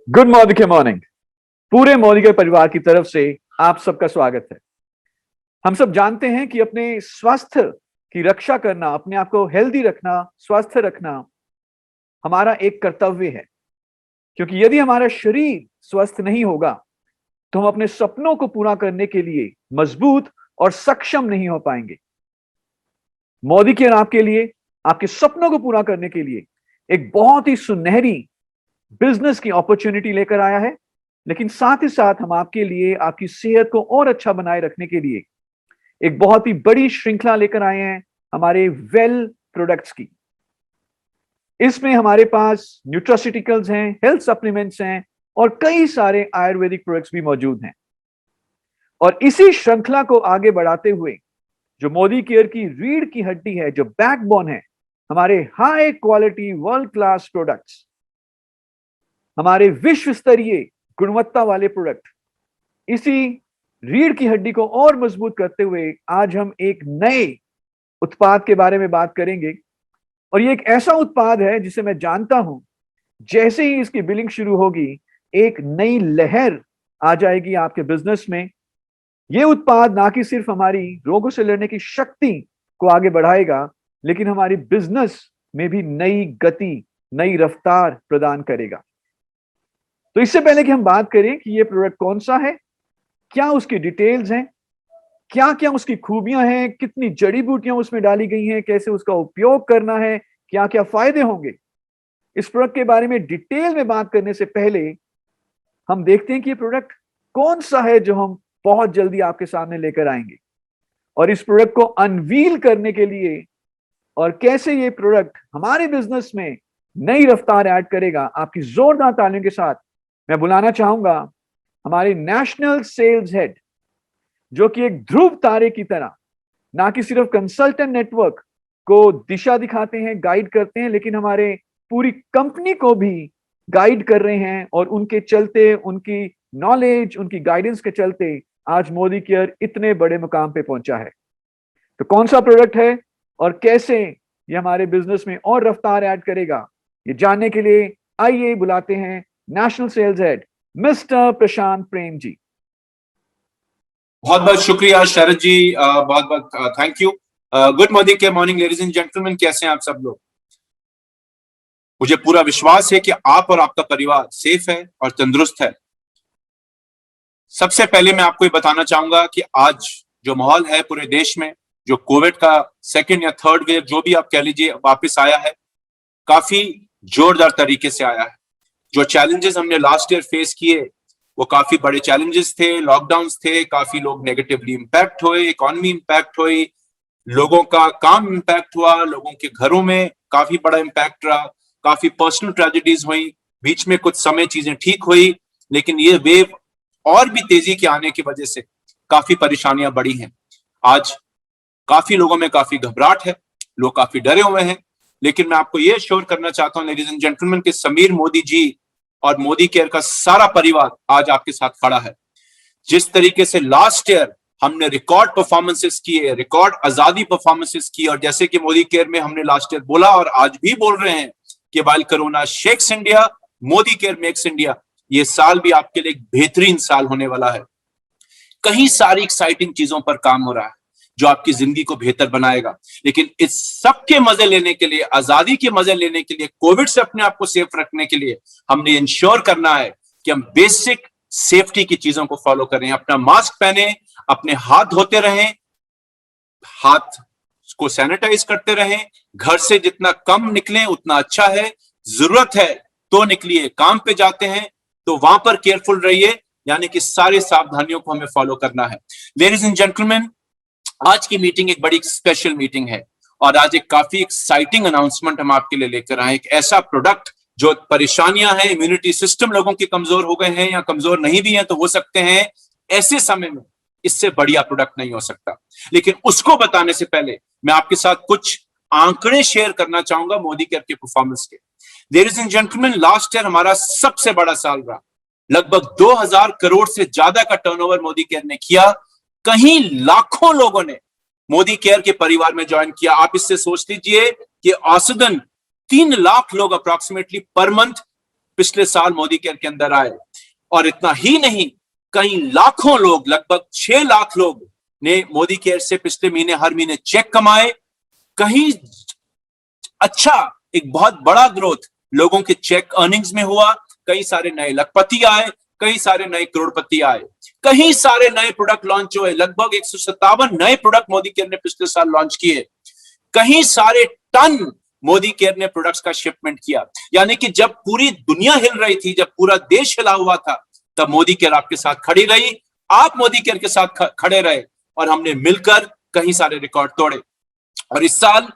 Good morning morning. पूरे मोदी के परिवार की तरफ से आप सबका स्वागत है। हम सब जानते हैं कि अपने स्वास्थ्य की रक्षा करना, अपने आप को हेल्दी रखना, स्वस्थ रखना हमारा एक कर्तव्य है। क्योंकि यदि हमारा शरीर स्वस्थ नहीं होगा तो हम अपने सपनों को पूरा करने के लिए मजबूत और सक्षम नहीं हो पाएंगे। मोदी केयर आपके लिए, आपके सपनों को पूरा करने के लिए एक बहुत ही सुनहरी बिजनेस की अपॉर्चुनिटी लेकर आया है। लेकिन साथ ही साथ हम आपके लिए आपकी सेहत को और अच्छा बनाए रखने के लिए एक बहुत ही बड़ी श्रृंखला लेकर आए हैं हमारे वेल प्रोडक्ट्स की। इसमें हमारे पास न्यूट्रास्यूटिकल्स हैं, हेल्थ सप्लीमेंट्स हैं और कई सारे आयुर्वेदिक प्रोडक्ट्स भी मौजूद हैं। और इसी श्रृंखला को आगे बढ़ाते हुए जो मोदी केयर की रीढ़ की हड्डी है, जो बैकबोन है, हमारे high quality world class products, हमारे विश्व स्तरीय गुणवत्ता वाले प्रोडक्ट, इसी रीढ़ की हड्डी को और मजबूत करते हुए आज हम एक नए उत्पाद के बारे में बात करेंगे। और ये एक ऐसा उत्पाद है जिसे मैं जानता हूं जैसे ही इसकी बिलिंग शुरू होगी एक नई लहर आ जाएगी आपके बिजनेस में। ये उत्पाद ना कि सिर्फ हमारी रोगों से लड़ने की शक्ति को आगे बढ़ाएगा, लेकिन हमारी बिजनेस में भी नई गति, नई रफ्तार प्रदान करेगा। तो इससे पहले कि हम बात करें कि ये प्रोडक्ट कौन सा है, क्या उसकी डिटेल्स हैं, क्या क्या उसकी खूबियां हैं, कितनी जड़ी बूटियां उसमें डाली गई हैं, कैसे उसका उपयोग करना है, क्या क्या फायदे होंगे, इस प्रोडक्ट के बारे में डिटेल में बात करने से पहले हम देखते हैं कि ये प्रोडक्ट कौन सा है जो हम बहुत जल्दी आपके सामने लेकर आएंगे। और इस प्रोडक्ट को अनवील करने के लिए और कैसे ये प्रोडक्ट हमारे बिजनेस में नई रफ्तार ऐड करेगा, आपकी जोरदार तालियों के साथ मैं बुलाना चाहूंगा हमारे नेशनल सेल्स हेड, जो कि एक ध्रुव तारे की तरह ना कि सिर्फ कंसल्टेंट नेटवर्क को दिशा दिखाते हैं, गाइड करते हैं, लेकिन हमारे पूरी कंपनी को भी गाइड कर रहे हैं। और उनके चलते, उनकी नॉलेज, उनकी गाइडेंस के चलते आज मोदी केयर इतने बड़े मुकाम पे पहुंचा है। तो कौन सा प्रोडक्ट है और कैसे ये हमारे बिजनेस में और रफ्तार ऐड करेगा, ये जानने के लिए आइए बुलाते हैं national sales head mister Prashant Prem ji. बहुत बहुत शुक्रिया शरद जी, बहुत बहुत थैंक यू। गुड मोदी के मॉर्निंग लेडीज एंड जेंटलमैन, कैसे हैं आप सब लोग। मुझे पूरा विश्वास है कि आप और आपका परिवार सेफ है और तंदुरुस्त है। सबसे पहले मैं आपको ये बताना चाहूंगा कि आज जो माहौल है पूरे देश में, जो कोविड का सेकेंड या थर्ड वेव जो भी आप कह लीजिए वापस आया है, काफी जोरदार तरीके से आया है। जो चैलेंजेस हमने लास्ट ईयर फेस किए वो काफी बड़े चैलेंजेस थे, लॉकडाउन थे, काफी लोग नेगेटिवली इंपैक्ट हुए, इकोनॉमी इंपैक्ट हुई, लोगों का काम इंपैक्ट हुआ, लोगों के घरों में काफी बड़ा इंपैक्ट रहा, काफी पर्सनल ट्रेजेडीज हुई, बीच में कुछ समय चीजें ठीक हुई, लेकिन ये वेव और भी तेजी के आने की वजह से काफी परेशानियां बढ़ी हैं। आज काफी लोगों में काफी घबराहट है, लोग काफी डरे हुए हैं, लेकिन मैं आपको यह श्योर करना चाहता हूं लेडीज एंड जेंटलमैन कि समीर मोदी जी और मोदी केयर का सारा परिवार आज आपके साथ खड़ा है। जिस तरीके से लास्ट ईयर हमने रिकॉर्ड परफॉर्मेंसेस किए, रिकॉर्ड आजादी परफॉर्मेंसेस की, और जैसे कि मोदी केयर में हमने लास्ट ईयर बोला और आज भी बोल रहे हैं कि while corona shakes India, Modi care makes India, ये साल भी आपके लिए एक बेहतरीन साल होने वाला है। कई सारी एक्साइटिंग चीजों पर काम हो रहा है जो आपकी जिंदगी को बेहतर बनाएगा, लेकिन इस सब के मजे लेने के लिए, आजादी के मजे लेने के लिए, कोविड से अपने आप को सेफ रखने के लिए हमने इंश्योर करना है कि हम बेसिक सेफ्टी की चीजों को फॉलो करें। अपना मास्क पहने, अपने हाथ धोते रहें, हाथ को सैनिटाइज करते रहें, घर से जितना कम निकलें उतना अच्छा है, जरूरत है तो निकलिए, काम पे जाते हैं तो वहां पर केयरफुल रहिए, यानी कि सारी सावधानियों को हमें फॉलो करना है। लेडीज एंड जेंटलमैन, आज की मीटिंग एक बड़ी स्पेशल मीटिंग है और आज एक काफी एक्साइटिंग अनाउंसमेंट हम आपके लिए लेकर आए। एक ऐसा प्रोडक्ट जो परेशानियां हैं, इम्यूनिटी सिस्टम लोगों के कमजोर हो गए हैं या कमजोर नहीं भी हैं तो हो सकते हैं, ऐसे समय में इससे बढ़िया प्रोडक्ट नहीं हो सकता। लेकिन उसको बताने से पहले मैं आपके साथ कुछ आंकड़े शेयर करना चाहूंगा मोदी केयर के परफॉर्मेंस के। Ladies and gentleman, last year हमारा सबसे बड़ा साल रहा। लगभग 2000 करोड़ से ज्यादा का टर्नओवर मोदी केयर ने किया। कहीं लाखों लोगों ने मोदी केयर के परिवार में ज्वाइन किया। आप इससे सोच लीजिए कि औसतन 3 लाख लोग अप्रॉक्सीमेटली पर मंथ पिछले साल मोदी केयर के अंदर आए। और इतना ही नहीं, कई लाखों लोग, लगभग 6 लाख लोग ने मोदी केयर से पिछले महीने हर महीने चेक कमाए। कहीं अच्छा, एक बहुत बड़ा ग्रोथ लोगों के चेक अर्निंग्स में हुआ। कई सारे नए लखपति आए, कई सारे नए करोड़पति आए, कई सारे नए प्रोडक्ट लॉन्च हुए। लगभग 157 नए प्रोडक्ट मोदी केयर ने पिछले साल लॉन्च किए। कहीं सारे टन मोदी केयर ने प्रोडक्ट्स का शिपमेंट किया। यानी कि जब पूरी दुनिया हिल रही थी, जब पूरा देश हिला हुआ था, तब मोदी केयर आपके साथ खड़ी रही, आप मोदी केयर के साथ खड़े रहे और हमने मिलकर कहीं सारे रिकॉर्ड तोड़े। और इस साल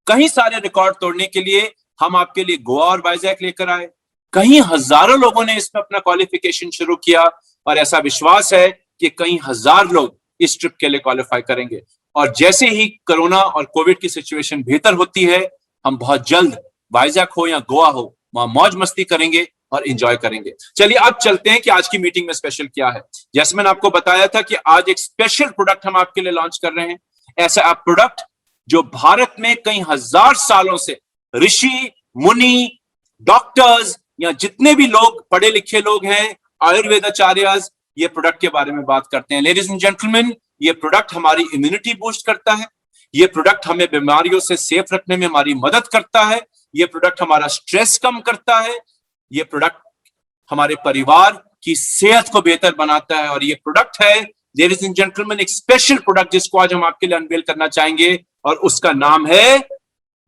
कहीं सारे रिकॉर्ड तोड़ने के लिए हम आपके लिए गोवा और वाइजैक लेकर आए। कई हजारों लोगों ने इसमें अपना क्वालिफिकेशन शुरू किया और ऐसा विश्वास है कि कई हजार लोग इस ट्रिप के लिए क्वालिफाई करेंगे। और जैसे ही कोरोना और कोविड की सिचुएशन बेहतर होती है, हम बहुत जल्द वाइजैक हो या गोवा हो, वहां मौज मस्ती करेंगे और एंजॉय करेंगे। चलिए अब चलते हैं कि आज की मीटिंग में स्पेशल क्या है। जैसे मैंने आपको बताया था कि आज एक स्पेशल प्रोडक्ट हम आपके लिए लॉन्च कर रहे हैं। ऐसा आप प्रोडक्ट जो भारत में कई हजार सालों से ऋषि मुनि, डॉक्टर्स या जितने भी लोग पढ़े लिखे लोग हैं, आयुर्वेदाचार्यस, ये प्रोडक्ट के बारे में बात करते हैं। लेडीज एंड जेंटलमैन, ये प्रोडक्ट हमारी इम्यूनिटी बूस्ट करता है। ये प्रोडक्ट हमें बीमारियों से सेफ रखने में हमारी मदद करता है। ये प्रोडक्ट हमारा स्ट्रेस कम करता है। ये प्रोडक्ट हमारे परिवार की सेहत को बेहतर बनाता है। और ये प्रोडक्ट है, लेडीज एंड जेंटलमैन, एक स्पेशल प्रोडक्ट जिसको आज हम आपके लिए अनवेल करना चाहेंगे और उसका नाम है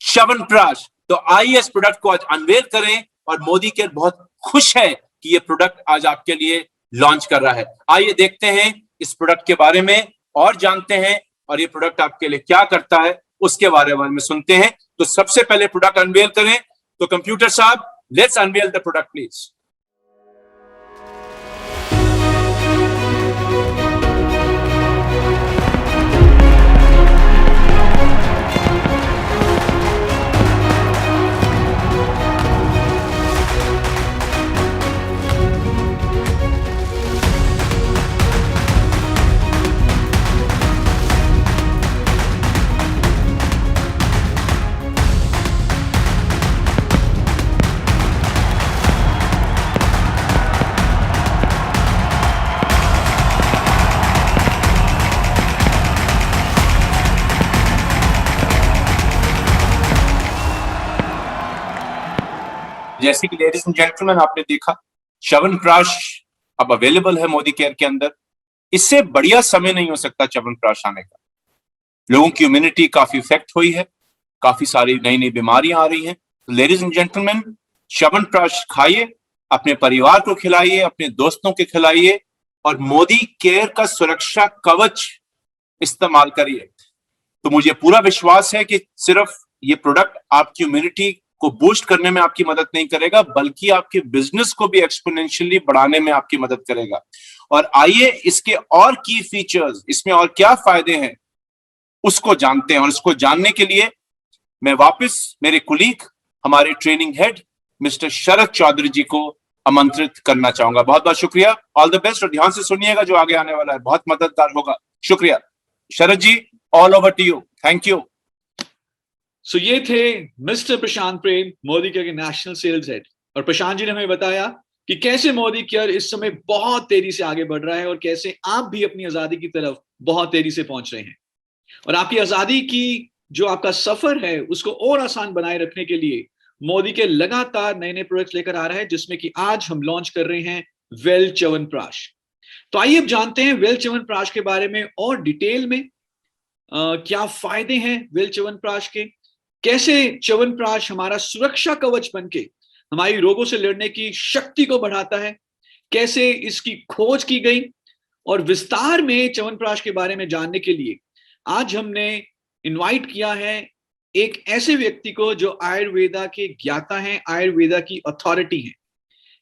च्यवनप्राश। तो आइए इस प्रोडक्ट को आज अनवेल करें। और मोदी केयर बहुत खुश है कि ये प्रोडक्ट आज आपके लिए लॉन्च कर रहा है। आइए देखते हैं इस प्रोडक्ट के बारे में और जानते हैं, और ये प्रोडक्ट आपके लिए क्या करता है उसके बारे में सुनते हैं। तो सबसे पहले प्रोडक्ट अनवेल करें। तो कंप्यूटर साहब, let's unwell the product please. जैसे कि लेडीज एंड जेंटलमैन आपने देखा, च्यवनप्राश अब अवेलेबल है मोदी केयर के अंदर। इससे बढ़िया समय नहीं हो सकता च्यवनप्राश आने का। लोगों की इम्यूनिटी काफी इफेक्ट हुई है, काफी सारी नई नई बीमारियां आ रही हैं। तो लेडीज एंड जेंटलमैन, च्यवनप्राश खाइए, अपने परिवार को खिलाइए, अपने दोस्तों को खिलाइए और मोदी केयर का सुरक्षा कवच इस्तेमाल करिए। तो मुझे पूरा विश्वास है कि सिर्फ ये प्रोडक्ट आपकी इम्यूनिटी को बूस्ट करने में आपकी मदद नहीं करेगा, बल्कि आपके बिजनेस को भी एक्सपोनेंशियली बढ़ाने में आपकी मदद करेगा। और आइए इसके और की फीचर्स, इसमें और क्या फायदे हैं, उसको जानते हैं। और इसको जानने के लिए मैं वापस मेरे कुलीग, हमारे ट्रेनिंग हेड मिस्टर शरद चौधरी जी को आमंत्रित करना चाहूंगा। बहुत बहुत शुक्रिया, ऑल द बेस्ट। और ध्यान से सुनिएगा, जो आगे आने वाला है बहुत मददगार होगा। शुक्रिया Sharad ji, all over to you. Thank you. So ये थे मिस्टर प्रशांत प्रेम, मोदी केयर के नेशनल सेल्स हेड। और प्रशांत जी ने हमें बताया कि कैसे मोदी केयर इस समय बहुत तेजी से आगे बढ़ रहा है और कैसे आप भी अपनी आजादी की तरफ बहुत तेजी से पहुंच रहे हैं। और आपकी आजादी की जो आपका सफर है उसको और आसान बनाए रखने के लिए मोदी केयर लगातार नए नए प्रोडक्ट्स लेकर आ रहा है, जिसमें कि आज हम लॉन्च कर रहे हैं वेल च्यवनप्राश। तो आइए अब जानते हैं वेल च्यवनप्राश के बारे में और डिटेल में। क्या फायदे हैं वेल च्यवनप्राश के, कैसे च्यवनप्राश हमारा सुरक्षा कवच बनके हमारी रोगों से लड़ने की शक्ति को बढ़ाता है, कैसे इसकी खोज की गई। और विस्तार में च्यवनप्राश के बारे में जानने के लिए आज हमने इनवाइट किया है एक ऐसे व्यक्ति को जो आयुर्वेदा के ज्ञाता हैं, आयुर्वेदा की अथॉरिटी हैं।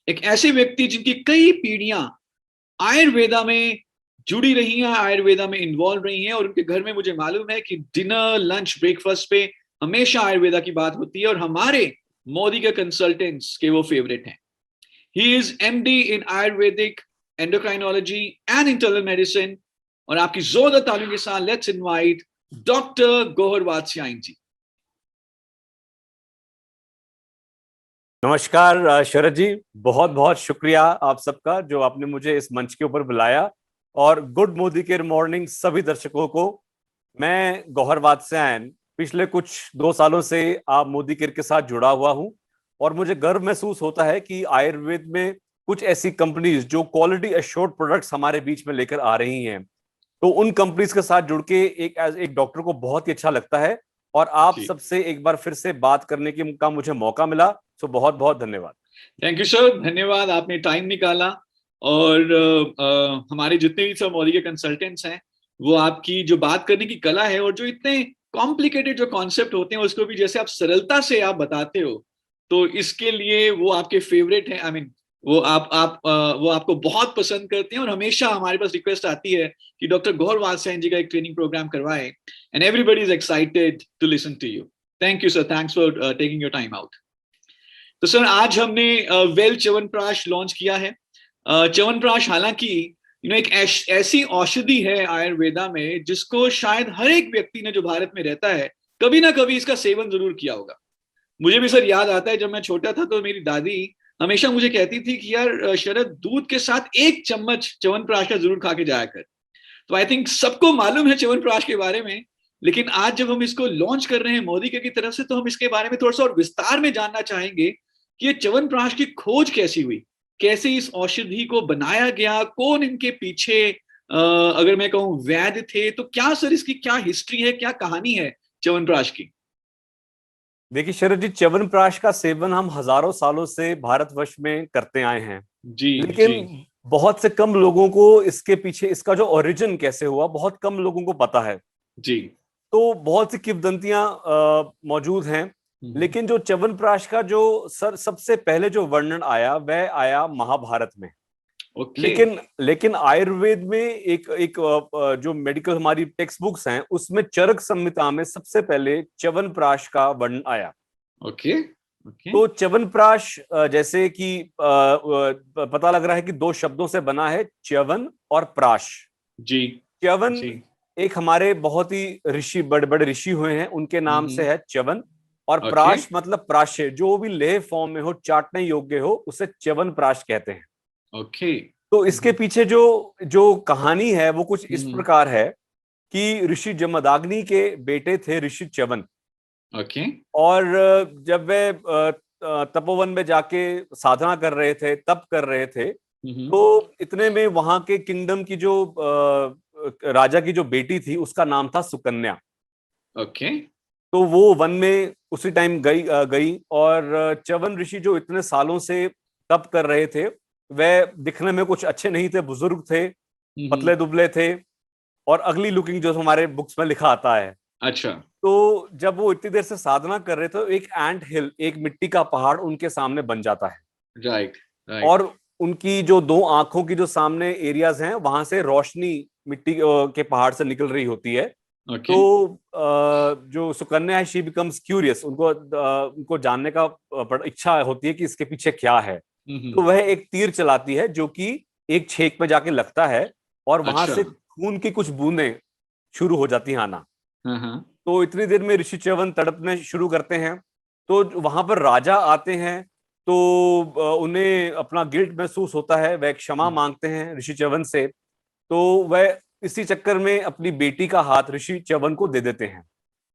एक ऐसे व्यक्ति जिनकी कई पीढ़ियां आयुर्वेदा में जुड़ी रही हैं, आयुर्वेदा में इन्वॉल्व रही हैं, और उनके घर में मुझे मालूम है कि डिनर, लंच, ब्रेकफास्ट पे हमेशा आयुर्वेदा की बात होती है और हमारे मोदी के कंसल्टेंट्स के वो फेवरेट हैं। He is MD in ayurvedic endocrinology and internal medicine. और आपकी जोरदार तालियों के साथ let's invite doctor Gauhar Vatsyayan ji. नमस्कार शरद जी, बहुत बहुत शुक्रिया आप सबका जो आपने मुझे इस मंच के ऊपर बुलाया। और गुड मोदी केयर मॉर्निंग सभी दर्शकों को। मैं गौहर वात्स्यायन पिछले कुछ 2 सालों से आप मोदी केयर के साथ जुड़ा हुआ हूं और मुझे गर्व महसूस होता है कि आयुर्वेद में कुछ ऐसी कंपनीज जो क्वालिटी एश्योर्ड प्रोडक्ट्स हमारे बीच में लेकर आ रही हैं, तो उन कंपनीज के साथ जुड़ के एक डॉक्टर को बहुत ही अच्छा लगता है। और आप जी। सबसे एक बार फिर से बात करने का मुझे मौका मिला, तो बहुत बहुत धन्यवाद। थैंक यू सर, धन्यवाद, आपने टाइम निकाला। और हमारे जितने भी सब मोदी के कंसल्टेंट्स हैं, वो आपकी जो बात करने की कला है और जो इतने कॉम्प्लिकेटेड जो कॉन्सेप्ट होते हैं उसको भी जैसे आप सरलता से आप बताते हो, तो इसके लिए वो आपके फेवरेट हैं। आई मीन वो वो आपको बहुत पसंद करते हैं और हमेशा हमारे पास रिक्वेस्ट आती है कि डॉक्टर गौहर वात्स्यायन जी का एक ट्रेनिंग प्रोग्राम करवाएं, and everybody is excited to listen to you. Thank you sir, thanks for taking your time out. तो सर, आज हमने वेल च्यवनप्राश लॉन्च किया है। च्यवनप्राश हालांकि एक ऐसी औषधि है आयुर्वेदा में जिसको शायद हर एक व्यक्ति ने जो भारत में रहता है कभी ना कभी इसका सेवन जरूर किया होगा। मुझे भी सर याद आता है, जब मैं छोटा था तो मेरी दादी हमेशा मुझे कहती थी कि यार शरद, दूध के साथ 1 चम्मच च्यवनप्राश का जरूर खा के जाया कर। तो आई थिंक सबको मालूम है च्यवनप्राश के बारे में, लेकिन आज जब हम इसको लॉन्च कर रहे हैं मोदी की तरफ से, तो हम इसके बारे में थोड़ा सा और विस्तार में जानना चाहेंगे कि ये च्यवनप्राश की खोज कैसी हुई, कैसे इस औषधि को बनाया गया, कौन इनके पीछे अगर मैं कहूं वैद्य थे, तो क्या सर इसकी क्या हिस्ट्री है, क्या कहानी है च्यवनप्राश की? देखिए शरद जी, च्यवनप्राश का सेवन हम हजारों सालों से भारतवर्ष में करते आए हैं, जी, लेकिन जी, बहुत से कम लोगों को इसके पीछे इसका जो ओरिजिन कैसे हुआ बहुत कम लोगों को पता है। जी। तो बहुत सी किंवदंतियां मौजूद हैं, लेकिन जो च्यवनप्राश का जो सबसे पहले जो वर्णन आया वह आया महाभारत में। ओके। लेकिन आयुर्वेद में एक जो मेडिकल हमारी टेक्स्ट बुक्स हैं उसमें चरक संहिता में सबसे पहले च्यवनप्राश का वर्णन आया। ओके। ओके। तो च्यवनप्राश जैसे कि पता लग रहा है कि 2 शब्दों से बना है, च्यवन और प्राश। जी, च्यवन जी। एक हमारे बहुत ही ऋषि, बड़े बड़े ऋषि हुए हैं, उनके नाम से है च्यवन। और ओके। प्राश मतलब प्राश्य, जो भी लेह फॉर्म में हो, चाटने योग्य हो, उसे च्यवनप्राश कहते हैं। ओके। तो इसके पीछे जो जो कहानी है वो कुछ इस प्रकार है कि ऋषि जमदाग्नि के बेटे थे ऋषि च्यवन। ओके। और जब वे तपोवन में जाके साधना कर रहे थे, तप कर रहे थे, तो इतने में वहां के किंगडम की जो राजा की जो बेटी थी उसका नाम था सुकन्या। ओके। तो वो वन में उसी टाइम गई और च्यवन ऋषि जो इतने सालों से तप कर रहे थे, वह दिखने में कुछ अच्छे नहीं थे, बुजुर्ग थे, पतले दुबले थे और अगली लुकिंग, जो हमारे बुक्स में लिखा आता है। अच्छा। तो जब वो इतनी देर से साधना कर रहे थे, एक एंट हिल, एक मिट्टी का पहाड़ उनके सामने बन जाता है। Right, right. और उनकी जो 2 आंखों की जो सामने एरियाज हैं, वहां से रोशनी मिट्टी के पहाड़ से निकल रही होती है। ओके। तो जो सुकन्या है, शी बिकम्स क्यूरियस, उनको जानने का इच्छा होती है कि इसके पीछे क्या है। तो वह एक तीर चलाती है जो कि एक छेक में जाके लगता है और वहां अच्छा। से खून की कुछ बूंदें शुरू हो जाती हैं आना। हाँ। तो इतनी देर में ऋषि च्यवन तड़पने शुरू करते हैं। तो वहां पर राजा आते हैं, तो उन्हें अपना गिल्ट महसूस होता है, वह क्षमा मांगते हैं ऋषि च्यवन से। तो वह इसी चक्कर में अपनी बेटी का हाथ ऋषि च्यवन को दे देते हैं।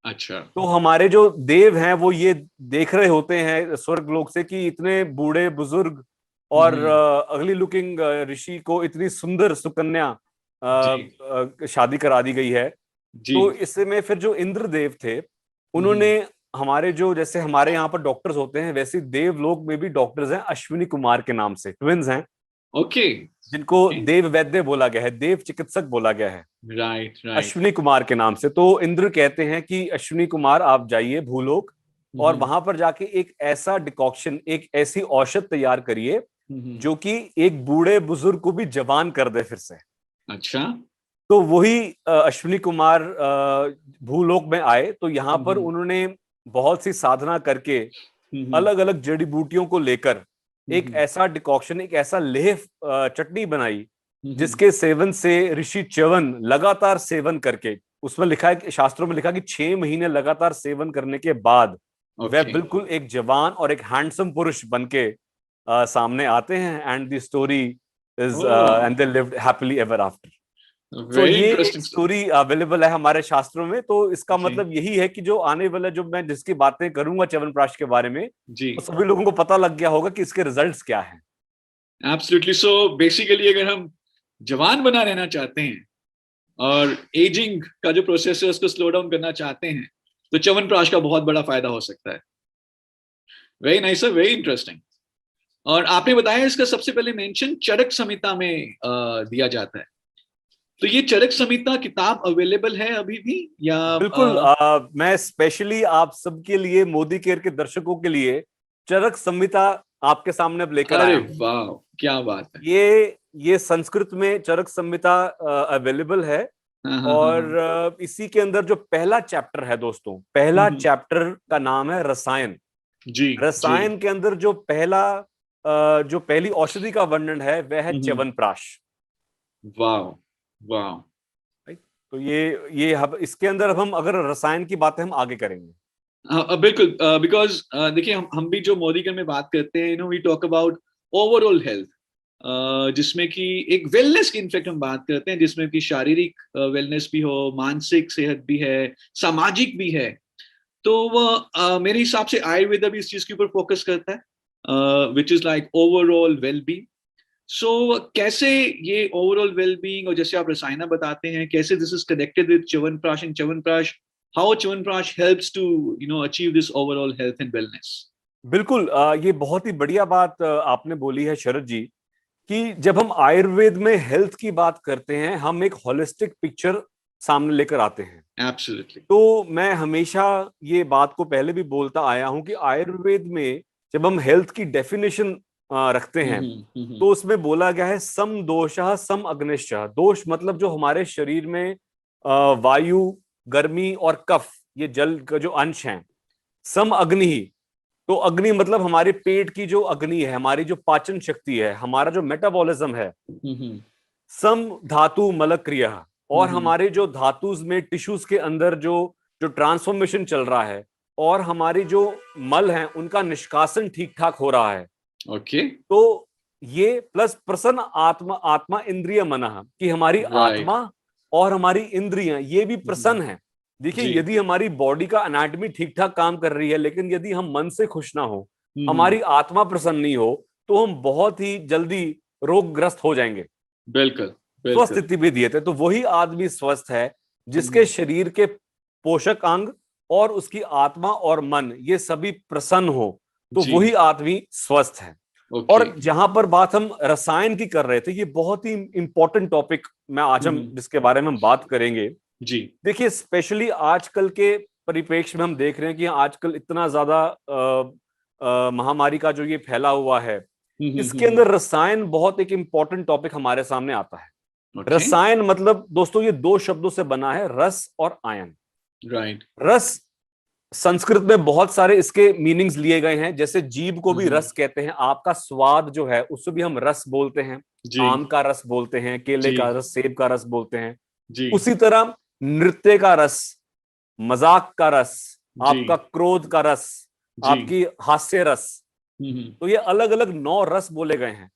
अच्छा। तो हमारे जो देव हैं वो ये देख रहे होते हैं स्वर्ग लोक से कि इतने बूढ़े बुजुर्ग और अगली लुकिंग ऋषि को इतनी सुंदर सुकन्या शादी करा दी गई है। जी। तो इसमें फिर जो इंद्रदेव थे, उन्होंने हमारे जो, जैसे हमारे यहाँ पर डॉक्टर्स होते हैं, वैसे देवलोक में भी डॉक्टर्स हैं, अश्विनी कुमार के नाम से, ट्विंस हैं। ओके। जिनको देव वैद्य बोला गया है, देव चिकित्सक बोला गया है। Right, right. अश्विनी कुमार के नाम से। तो इंद्र कहते हैं कि अश्विनी कुमार, आप जाइए भूलोक और वहां पर जाके एक ऐसा डिकॉक्शन, एक ऐसी औषध तैयार करिए जो कि एक बूढ़े बुजुर्ग को भी जवान कर दे फिर से। अच्छा। तो वही अश्विनी कुमार भूलोक में आए। तो यहाँ पर उन्होंने बहुत सी साधना करके अलग अलग जड़ी बूटियों को लेकर एक ऐसा डिकॉक्शन, एक ऐसा लेह चटनी बनाई जिसके सेवन से ऋषि च्यवन लगातार सेवन करके, उसमें लिखा है, शास्त्रों में लिखा कि 6 महीने लगातार सेवन करने के बाद वह बिल्कुल एक जवान और एक हैंडसम पुरुष बनके सामने आते हैं, and the story is and they lived happily ever after. तो ये स्टोरी अवेलेबल है हमारे शास्त्रों में। तो इसका मतलब यही है कि जो आने वाला, जो मैं जिसकी बातें करूंगा च्यवनप्राश के बारे में, तो सभी लोगों को पता लग गया होगा कि इसके रिजल्ट्स क्या हैं। एब्सोल्युटली। सो बेसिकली अगर हम जवान बना रहना चाहते हैं और एजिंग का जो प्रोसेस है उसको स्लो डाउन करना चाहते हैं, तो च्यवनप्राश का बहुत बड़ा फायदा हो सकता है। Very nice sir, very interesting. और आपने बताया इसका सबसे पहले मेंशन चरक संहिता में दिया जाता है। तो ये चरक संहिता किताब अवेलेबल है अभी भी या? बिल्कुल, मैं स्पेशली आप सबके लिए, मोदी केयर के दर्शकों के लिए चरक संहिता आपके सामने अब लेकर आया हूं। अरे वाह, क्या बात है। ये संस्कृत में चरक संहिता अवेलेबल है। और इसी के अंदर जो पहला चैप्टर है दोस्तों, पहला चैप्टर का नाम है रसायन। जी। रसायन के अंदर जो पहली औषधि का वर्णन है वह है च्यवनप्राश। वाह वाह। तो ये इसके अंदर अब हम अगर रसायन की बातें हम आगे करेंगे। बिल्कुल, बिकॉज देखिए हम भी जो मोदी केयर में बात करते हैं, we talk about overall health, जिसमें कि एक वेलनेस की इनफेक्ट हम बात करते हैं, जिसमें कि शारीरिक वेलनेस भी हो, मानसिक सेहत भी है, सामाजिक भी है। तो वो मेरे हिसाब से आयुर्वेदा भी इस चीज के ऊपर फोकस करता है, which is like overall wellbeing. So कैसे ये ओवरऑल वेलबींग, और जैसे आप रसायन बताते हैं, कैसे this is connected with chyawanprash, and chyawanprash, how chyawanprash helps to achieve this overall health and wellness. बिल्कुल, ये बहुत ही बढ़िया बात आपने बोली है शरद जी, कि जब हम आयुर्वेद में हेल्थ की बात करते हैं, हम एक होलिस्टिक पिक्चर सामने लेकर आते हैं। एब्सोल्युटली। तो मैं हमेशा ये बात को पहले भी बोलता आया हूं कि आयुर्वेद में जब हम हेल्थ की डेफिनेशन रखते हैं, तो उसमें बोला गया है सम दोषः सम अग्निश्चः। दोष मतलब जो हमारे शरीर में वायु, गर्मी और कफ, ये जल का जो अंश है। सम अग्नि ही, तो अग्नि मतलब हमारे पेट की जो अग्नि है, हमारी जो पाचन शक्ति है, हमारा जो मेटाबॉलिज्म है। सम धातु मल क्रिया, और हमारे जो धातुज में, टिश्यूज के अंदर जो ट्रांसफॉर्मेशन चल रहा है, और हमारी जो मल है उनका निष्कासन ठीक ठाक हो रहा है। ओके। तो ये प्लस प्रसन्न आत्मा, आत्मा इंद्रिय मनः, कि हमारी आत्मा और हमारी इंद्रियां ये भी प्रसन्न है। देखिए, यदि हमारी बॉडी का एनाटॉमी ठीक ठाक काम कर रही है, लेकिन यदि हम मन से खुश ना हो, हमारी आत्मा प्रसन्न नहीं हो, तो हम बहुत ही जल्दी रोगग्रस्त हो जाएंगे। बिल्कुल। स्वस्थ स्थिति भी दिए थे। तो वही आदमी स्वस्थ है जिसके शरीर के पोषक अंग और उसकी आत्मा और मन ये सभी प्रसन्न हो, तो वही आदमी स्वस्थ है। और जहां पर बात हम रसायन की कर रहे थे, ये बहुत ही इंपॉर्टेंट टॉपिक मैं आज हम जिसके बारे में हम बात करेंगे जी। देखिए, स्पेशली आजकल के परिप्रेक्ष्य में हम देख रहे हैं कि आजकल इतना ज्यादा महामारी का जो ये फैला हुआ है, इसके अंदर रसायन बहुत एक इंपॉर्टेंट टॉपिक हमारे सामने आता है। रसायन मतलब दोस्तों ये दो शब्दों से बना है, रस और आयन। राइट। रस, संस्कृत में बहुत सारे इसके मीनिंग्स लिए गए हैं। जैसे जीभ को भी रस कहते हैं, आपका स्वाद जो है उससे भी हम रस बोलते हैं। आम का रस बोलते हैं, केले का रस, सेब का रस बोलते हैं। उसी तरह नृत्य का रस, मजाक का रस, आपका क्रोध का रस, आपकी हास्य रस, तो ये अलग अलग 9 रस बोले गए हैं।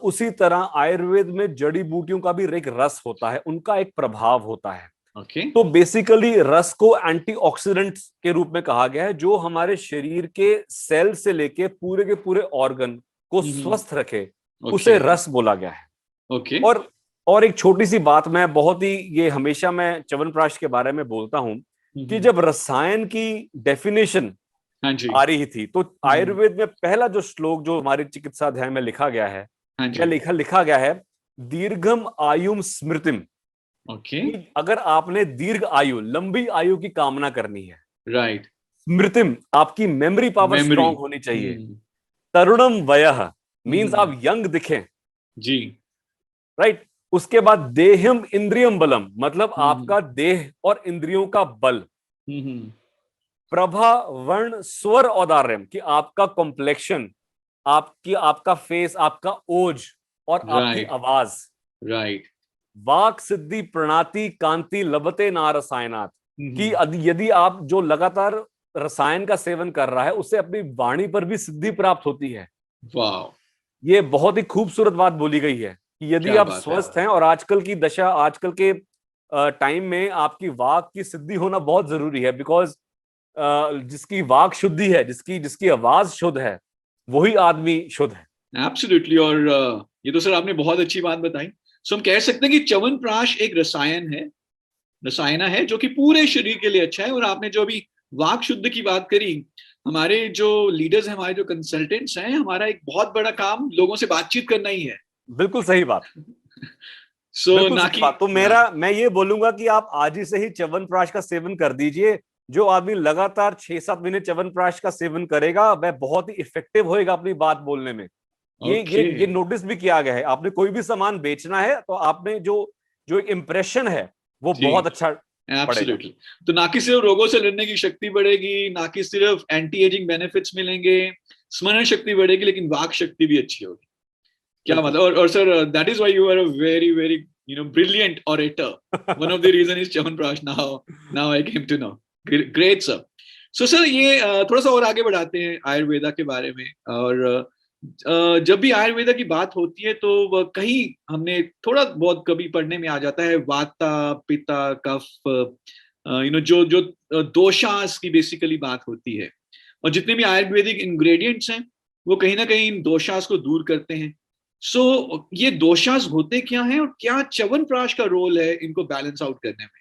उसी तरह आयुर्वेद में जड़ी बूटियों का भी एक रस होता है, उनका एक प्रभाव होता है। तो बेसिकली रस को एंटीऑक्सीडेंट के रूप में कहा गया है, जो हमारे शरीर के सेल से लेके पूरे के पूरे ऑर्गन को स्वस्थ रखे, उसे रस बोला गया है। और एक छोटी सी बात, मैं बहुत ही ये हमेशा मैं च्यवनप्राश के बारे में बोलता हूं कि जब रसायन की डेफिनेशन आ रही थी, तो आयुर्वेद में पहला जो श्लोक जो हमारे चिकित्सा अध्याय में लिखा गया है, क्या लिखा गया है? दीर्घम आयुम स्मृतिम। अगर आपने दीर्घ आयु, लंबी आयु की कामना करनी है, राइट, स्मृतिम, आपकी मेमोरी पावर स्ट्रांग होनी चाहिए। तरुणम वयः मींस आप यंग दिखें जी, राइट। उसके बाद देहम इंद्रियम बलम, मतलब आपका देह और इंद्रियों का बल। प्रभा वर्ण स्वर औदार्यम, कि आपका कॉम्प्लेक्शन, आपका फेस, आपका ओज और आपकी आवाज। राइट। वाक सिद्धि प्रणाति कांति लभते ना रसायनात्, कि यदि आप जो लगातार रसायन का सेवन कर रहा है उससे अपनी वाणी पर भी सिद्धि प्राप्त होती है। वाह, ये बहुत ही खूबसूरत बात बोली गई है कि यदि क्या आप बात है। स्वस्थ हैं, और आजकल की दशा, आजकल के टाइम में आपकी वाक की सिद्धि होना बहुत जरूरी है, बिकॉज जिसकी वाक शुद्धि है, जिसकी जिसकी आवाज शुद्ध है, वही आदमी शुद्ध है। एब्सोल्युटली। और ये तो सर आपने बहुत अच्छी बात बताई। सो हम कह सकते हैं कि च्यवनप्राश एक रसायना है जो कि पूरे शरीर के लिए अच्छा है। और आपने जो अभी वाक शुद्ध की बात करी, हमारे जो लीडर्स हैं, हमारे जो कंसल्टेंट्स हैं, हमारा एक बहुत बड़ा काम लोगों से बातचीत करना ही है। बिल्कुल सही बात। सो बिल्कुल ना सही कि बात। तो मैं ये बोलूंगा कि आप आज ही से ही च्यवनप्राश का सेवन कर दीजिए। जो आदमी लगातार 6-7 महीने च्यवनप्राश का सेवन करेगा वह बहुत ही इफेक्टिव होएगा अपनी बात बोलने में। ये नोटिस भी किया गया है। आपने कोई भी सामान बेचना है तो आपने जो जो एक इम्प्रेशन है वो जी, बहुत अच्छा पड़ेगा। एब्सोल्युटली। तो ना कि सिर्फ रोगों से लड़ने की शक्ति बढ़ेगी, ना कि सिर्फ एंटी एजिंग बेनिफिट्स मिलेंगे, स्मरण शक्ति बढ़ेगी, लेकिन वाक शक्ति भी अच्छी होगी। क्या मतलब। और sir that is why you are a very very brilliant orator. One of the reason is chyawanprash. Now I came to know. Great sir. So sir ये थोड़ा सा और आगे बढ़ाते हैं आयुर्वेदा के बारे में। और जब भी आयुर्वेदा की बात होती है तो वह कहीं हमने थोड़ा बहुत कभी पढ़ने में आ जाता है वाता पित्ता कफ, जो जो दोषास की बेसिकली बात होती है। और जितने भी आयुर्वेदिक इंग्रेडिएंट्स हैं वो कहीं ना कहीं इन दोषास को दूर करते हैं। सो ये दोषास होते क्या हैं और क्या च्यवनप्राश का रोल है इनको बैलेंस आउट करने में?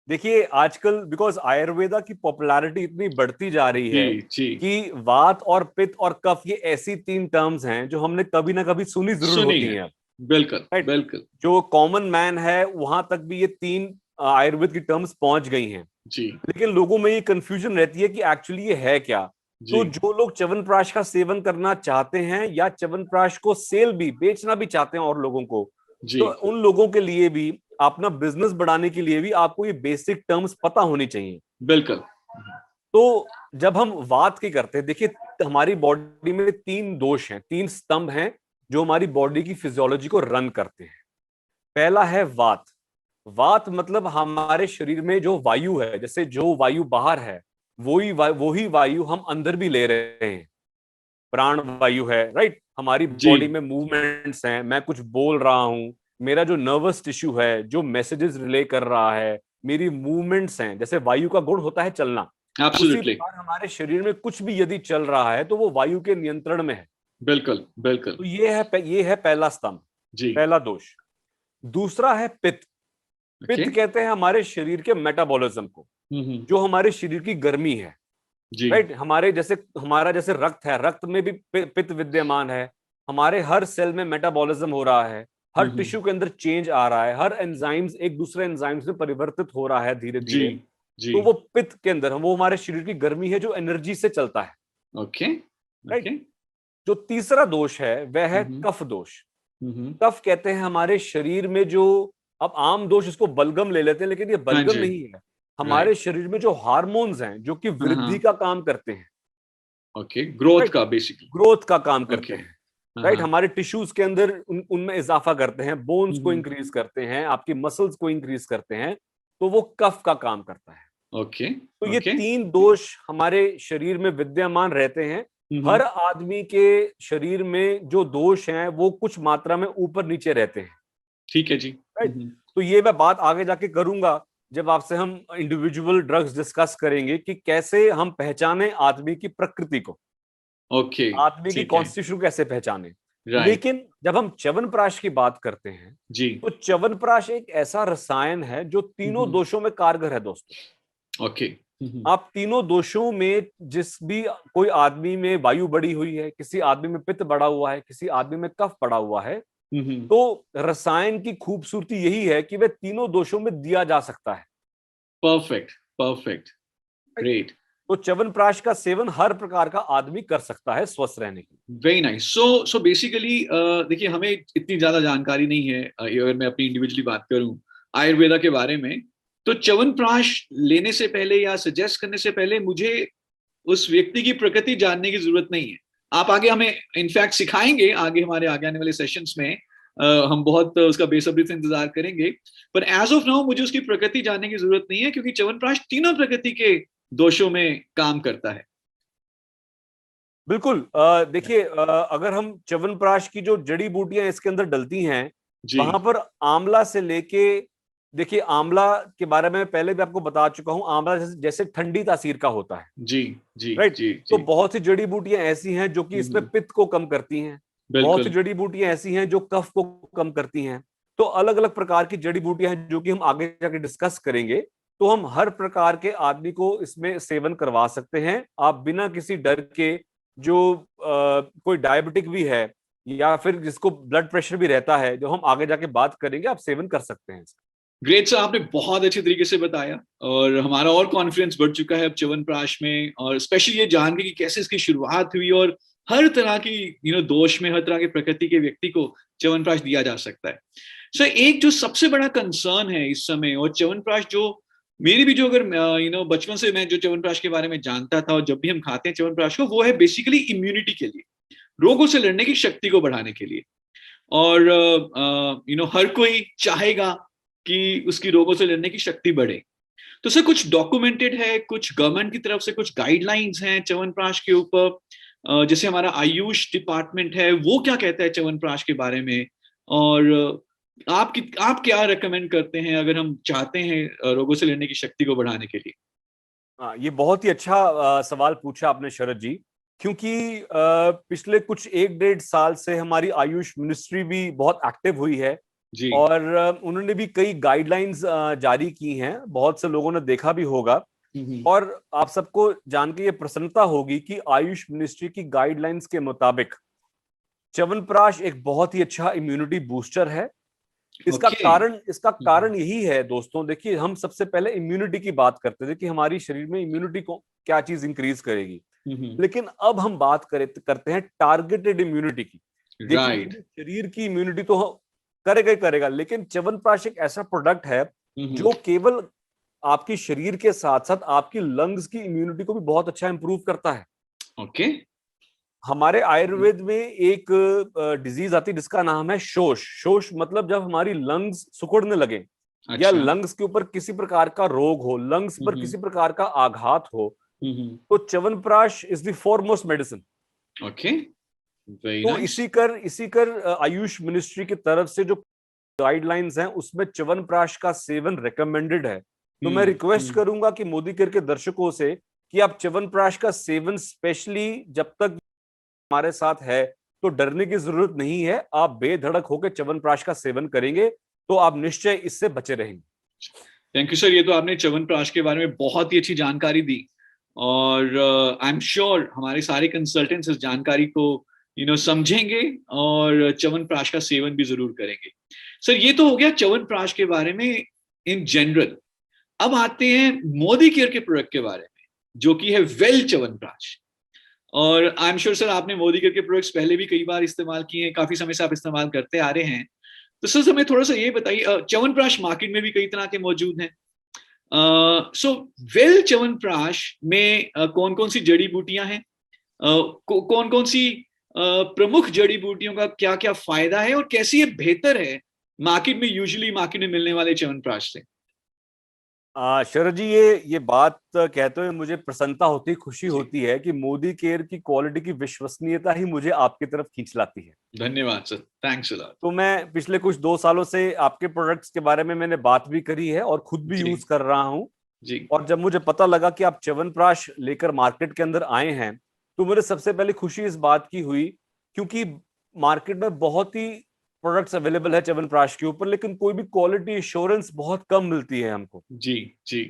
देखिए आजकल बिकॉज आयुर्वेदा की पॉपुलैरिटी इतनी बढ़ती जा रही है जी कि वात और पित्त और कफ ये ऐसी 3 टर्म्स हैं जो हमने कभी ना कभी सुनी जरूर सुनी होती है। हैं। बिल्कुल राइट। बिल्कुल। जो कॉमन मैन है वहां तक भी ये 3 आयुर्वेद की टर्म्स पहुंच गई हैं। जी लेकिन लोगों में ये कंफ्यूजन रहती है कि एक्चुअली ये है क्या। तो जी जो लोग च्यवनप्राश का सेवन करना चाहते हैं या च्यवनप्राश को सेल भी बेचना भी चाहते हैं और लोगों को, जी। तो उन लोगों के लिए भी, अपना बिजनेस बढ़ाने के लिए भी आपको ये बेसिक टर्म्स पता होनी चाहिए। बिल्कुल। तो जब हम वात की करते हैं, देखिए हमारी बॉडी में 3 दोष हैं, 3 स्तंभ हैं जो हमारी बॉडी की फिजियोलॉजी को रन करते हैं। पहला है वात। वात मतलब हमारे शरीर में जो वायु है, जैसे जो वायु बाहर है वही वायु हम अंदर भी ले रहे हैं। प्राण वायु है, राइट। हमारी जी बॉडी में मूवमेंट्स हैं, मैं कुछ बोल रहा हूं, मेरा जो नर्वस टिश्यू है जो मैसेजेस रिले कर रहा है, मेरी मूवमेंट्स हैं। जैसे वायु का गुण होता है चलना, उसी एब्सोल्युटली। प्रकार हमारे शरीर में कुछ भी यदि चल रहा है तो वो वायु के नियंत्रण में है। बिल्कुल बिल्कुल। तो ये है पहला स्तंभ, जी। पहला दोष। दूसरा है पित्त। ओके। पित्त कहते हैं हमारे शरीर के मेटाबॉलिज्म को, जो हमारे शरीर की गर्मी है। जी राइट। हमारा जैसे रक्त है, रक्त में भी पित्त विद्यमान है। हमारे हर सेल में मेटाबॉलिज्म हो रहा है, हर टिश्यू के अंदर चेंज आ रहा है, हर एंजाइम्स एक दूसरे एंजाइम्स में परिवर्तित हो रहा है धीरे जी धीरे। जी। तो वो पित्त के अंदर, वो हमारे शरीर की गर्मी है जो एनर्जी से चलता है। Okay right. ओके। जो तीसरा दोष है वह है कफ दोष। कफ कहते हैं हमारे शरीर में जो, अब आम दोष इसको बलगम ले लेते हैं, लेकिन ये हाँ बलगम जी। नहीं है। हमारे शरीर में जो हार्मोन्स हैं जो कि वृद्धि का काम करते हैं, ओके, ग्रोथ Right. का बेसिकली। ग्रोथ का काम करते ओके। हैं। राइट। हमारे टिश्यूज के अंदर उनमें इजाफा करते हैं, बोन्स को इंक्रीज करते हैं, आपकी मसल्स को इंक्रीज करते हैं। तो वो कफ का काम करता है। ओके तो ये ओके। 3 दोष हमारे शरीर में विद्यमान रहते हैं। हर आदमी के शरीर में जो दोष हैं वो कुछ मात्रा में ऊपर नीचे रहते हैं। ठीक है जी। राइट। तो ये मैं बात आगे जाके करूंगा जब आपसे हम इंडिविजुअल ड्रग्स डिस्कस करेंगे कि कैसे हम पहचाने आदमी की प्रकृति को, ओके। आदमी की ठीक है। कॉन्स्टिट्यूशन कैसे पहचाने। राइट। लेकिन जब हम च्यवनप्राश की बात करते हैं जी। तो च्यवनप्राश एक ऐसा रसायन है जो तीनों दोषों में कारगर है दोस्तों। ओके। आप तीनों दोषों में, जिस भी कोई आदमी में वायु बढ़ी हुई है, किसी आदमी में पित्त बढ़ा हुआ है, किसी आदमी में कफ बढ़ा हुआ है, तो रसायन की खूबसूरती यही है कि वह तीनों दोषों में दिया जा सकता है। Perfect perfect. ग्रेट। तो च्यवनप्राश का सेवन हर प्रकार का आदमी कर सकता है स्वस्थ रहने के लिए। Very nice. सो बेसिकली देखिए हमें इतनी ज्यादा जानकारी नहीं है। अगर मैं अपनी इंडिविजुअली बात करूं आयुर्वेदा के बारे में, तो च्यवनप्राश लेने से पहले या सजेस्ट करने से पहले मुझे उस व्यक्ति की प्रकृति जानने की जरूरत नहीं है। आप आगे हमें इनफैक्ट सिखाएंगे, आगे हमारे आगे आने वाले सेशंस में हम बहुत उसका बेसब्री से इंतजार करेंगे। पर एज ऑफ नाउ मुझे उसकी प्रकृति जानने की जरूरत नहीं है, क्योंकि च्यवनप्राश तीनों प्रकृति के दोषों में काम करता है। बिल्कुल। देखिए, अगर हम च्यवनप्राश की जो जड़ी बूटियां इसके अंदर डलती हैं, जी वहां पर आंवला से लेके, देखिए आंवला के बारे में पहले भी आपको बता चुका हूं, आंवला जैसे ठंडी तासीर का होता है, जी जी राइट। जी तो जी बहुत सी जड़ी बूटियां ऐसी हैं जो कि इसमें पित्त को कम करती हैं, बहुत सी बिल्कुल। जड़ी बूटियां ऐसी हैं जो कफ को कम करती हैं। तो अलग अलग प्रकार की जड़ी बूटियां हैं जो कि हम आगे जाके डिस्कस करेंगे। तो हम हर प्रकार के आदमी को इसमें सेवन करवा सकते हैं, आप बिना किसी डर के। जो कोई डायबिटिक भी है या फिर जिसको ब्लड प्रेशर भी रहता है, जो हम आगे जाके बात करेंगे, आप सेवन कर सकते हैं। ग्रेट सर, आपने बहुत अच्छे तरीके से बताया और हमारा और कॉन्फिडेंस बढ़ चुका है अब च्यवनप्राश में, और स्पेशली ये जान के कि कैसे इसकी शुरुआत हुई और हर तरह की दोष में, हर तरह के प्रकृति के व्यक्ति को च्यवनप्राश दिया जा सकता है। सर एक जो सबसे बड़ा कंसर्न है इस समय, और च्यवनप्राश जो मेरी भी, जो अगर बचपन से मैं जो च्यवनप्राश के बारे में जानता था और जब भी हम खाते हैं च्यवनप्राश को, वो है बेसिकली इम्यूनिटी के लिए, रोगों से लड़ने की शक्ति को बढ़ाने के लिए। और हर कोई चाहेगा कि उसकी रोगों से लड़ने की शक्ति बढ़े। तो सर कुछ डॉक्यूमेंटेड है, कुछ गवर्नमेंट की तरफ से कुछ गाइडलाइंस हैं च्यवनप्राश के ऊपर, जैसे हमारा आयुष डिपार्टमेंट है वो क्या कहता है च्यवनप्राश के बारे में, और आप क्या रेकमेंड करते हैं अगर हम चाहते हैं रोगों से लड़ने की शक्ति को बढ़ाने के लिए? हाँ, ये बहुत ही अच्छा सवाल पूछा आपने शरद जी, क्योंकि पिछले कुछ 1-1.5 साल से हमारी आयुष मिनिस्ट्री भी बहुत एक्टिव हुई है जी और उन्होंने भी कई गाइडलाइंस जारी की हैं, बहुत से लोगों ने देखा भी होगा। और आप सबको जान के ये प्रसन्नता होगी कि आयुष मिनिस्ट्री की गाइडलाइंस के मुताबिक च्यवनप्राश एक बहुत ही अच्छा इम्यूनिटी बूस्टर है। इसका कारण यही है दोस्तों, देखिए हम सबसे पहले इम्यूनिटी की बात करते थे कि हमारी शरीर में इम्यूनिटी को क्या चीज इंक्रीज करेगी, लेकिन अब हम बात करते हैं टारगेटेड इम्यूनिटी की। देखिए राइट। शरीर की इम्यूनिटी तो करेगा ही करेगा, लेकिन च्यवनप्राश एक ऐसा प्रोडक्ट है जो केवल आपकी शरीर के साथ साथ आपकी लंग्स की इम्यूनिटी को भी बहुत अच्छा इंप्रूव करता है। ओके। हमारे आयुर्वेद में एक डिजीज आती है जिसका नाम है शोष। शोष मतलब जब हमारी लंग्स सिकुड़ने लगे या अच्छा। लंग्स के ऊपर किसी प्रकार का रोग हो, लंग्स पर किसी प्रकार का आघात हो, तो chyawanprash is the foremost medicine. Okay, very तो नाइस। इसी कर आयुष मिनिस्ट्री की तरफ से जो गाइडलाइंस हैं उसमें च्यवनप्राश का सेवन रिकमेंडेड है। तो मैं रिक्वेस्ट करूंगा कि मोदी केयर के दर्शकों से कि आप च्यवनप्राश का सेवन, स्पेशली जब तक हमारे साथ है, तो डरने की जरूरत नहीं है। आप बेधड़क होकर च्यवनप्राश का सेवन करेंगे तो आप निश्चय इससे बचे रहेंगे। थैंक यू सर, ये तो आपने च्यवनप्राश के बारे में बहुत ही अच्छी जानकारी दी, और आई एम श्योर हमारे सारे कंसल्टेंट्स इस जानकारी को समझेंगे और च्यवनप्राश का सेवन भी जरूर करेंगे। सर ये तो हो गया च्यवनप्राश के बारे में इन जनरल। अब आते हैं मोदी केयर के प्रोडक्ट के बारे में, जो कि है वेल च्यवनप्राश। और आई एम श्योर सर आपने मोदी केयर के प्रोडक्ट्स पहले भी कई बार इस्तेमाल किए हैं, काफी समय से आप इस्तेमाल करते आ रहे हैं। तो सर हमें थोड़ा सा ये बताइए, च्यवनप्राश मार्केट में भी कई तरह के मौजूद हैं, सो वेल च्यवनप्राश में कौन कौन सी जड़ी बूटियां हैं, कौन कौन सी प्रमुख जड़ी बूटियों का क्या क्या फायदा है, और कैसे ये बेहतर है मार्केट में मिलने वाले च्यवनप्राश से? शरद जी, ये बात कहते हुए मुझे प्रसन्नता होती, खुशी होती है कि मोदी केयर की क्वालिटी की विश्वसनीयता ही मुझे आपकी तरफ खींच लाती है। धन्यवाद सर, थैंक्स अ लॉट। तो मैं पिछले कुछ 2 सालों से आपके प्रोडक्ट्स के बारे में मैंने बात भी करी है और खुद भी यूज कर रहा हूं जी। और जब मुझे पता लगा कि आप च्यवनप्राश लेकर मार्केट के अंदर आए हैं, तो मुझे सबसे पहले खुशी इस बात की हुई क्योंकि मार्केट में बहुत ही प्रोडक्ट्स अवेलेबल है च्यवनप्राश के ऊपर, लेकिन कोई भी क्वालिटी एश्योरेंस बहुत कम मिलती है हमको। जी जी।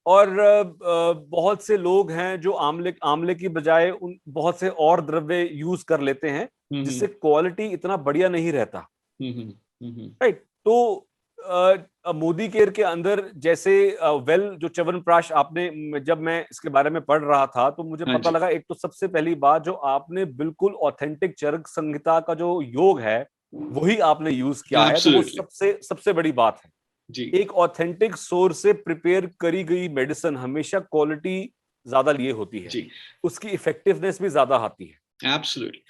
और बहुत से लोग हैं जो आंवले की बजाय उन बहुत से और द्रव्य यूज कर लेते हैं जिससे क्वालिटी इतना बढ़िया नहीं रहता। राइट। तो मोदी केयर के अंदर जैसे वेल जो च्यवनप्राश, आपने जब मैं इसके बारे में पढ़ रहा था तो मुझे पता लगा, एक तो सबसे पहली बात जो आपने बिल्कुल ऑथेंटिक चरक संहिता का जो योग है वही आपने यूज किया है, तो वो सबसे बड़ी बात है जी। एक ऑथेंटिक सोर्स से प्रिपेयर करी गई मेडिसिन हमेशा क्वालिटी ज्यादा लिए होती है जी। उसकी इफेक्टिवनेस भी ज्यादा आती है। एब्सोल्युटली।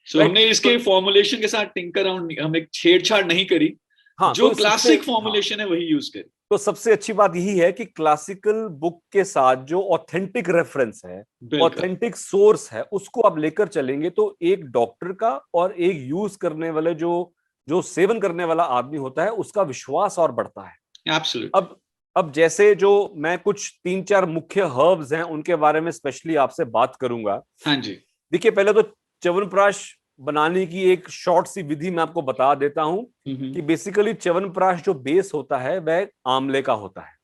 सो हमने इसके फॉर्मुलेशन के साथ टिंकर अराउंड, हमने छेड़छाड़ नहीं करी। हाँ, जो क्लासिक फॉर्मुलेशन है वही यूज करें। तो सबसे अच्छी बात यही है कि क्लासिकल बुक के साथ जो ऑथेंटिक रेफरेंस है, बिल्कुल ऑथेंटिक सोर्स है, उसको आप लेकर चलेंगे तो एक डॉक्टर का और एक यूज करने वाले जो जो सेवन करने वाला आदमी होता है उसका विश्वास और बढ़ता है। एब्सोल्युटली। अब जैसे जो मैं कुछ 3-4 मुख्य हर्ब्स हैं उनके बारे में स्पेशली आपसे बात करूंगा। हाँ जी। देखिए, पहले तो च्यवनप्राश बनाने की एक शॉर्ट सी विधि मैं आपको बता देता हूं कि बेसिकली च्यवनप्राश जो बेस होता है वह आंवले का होता है,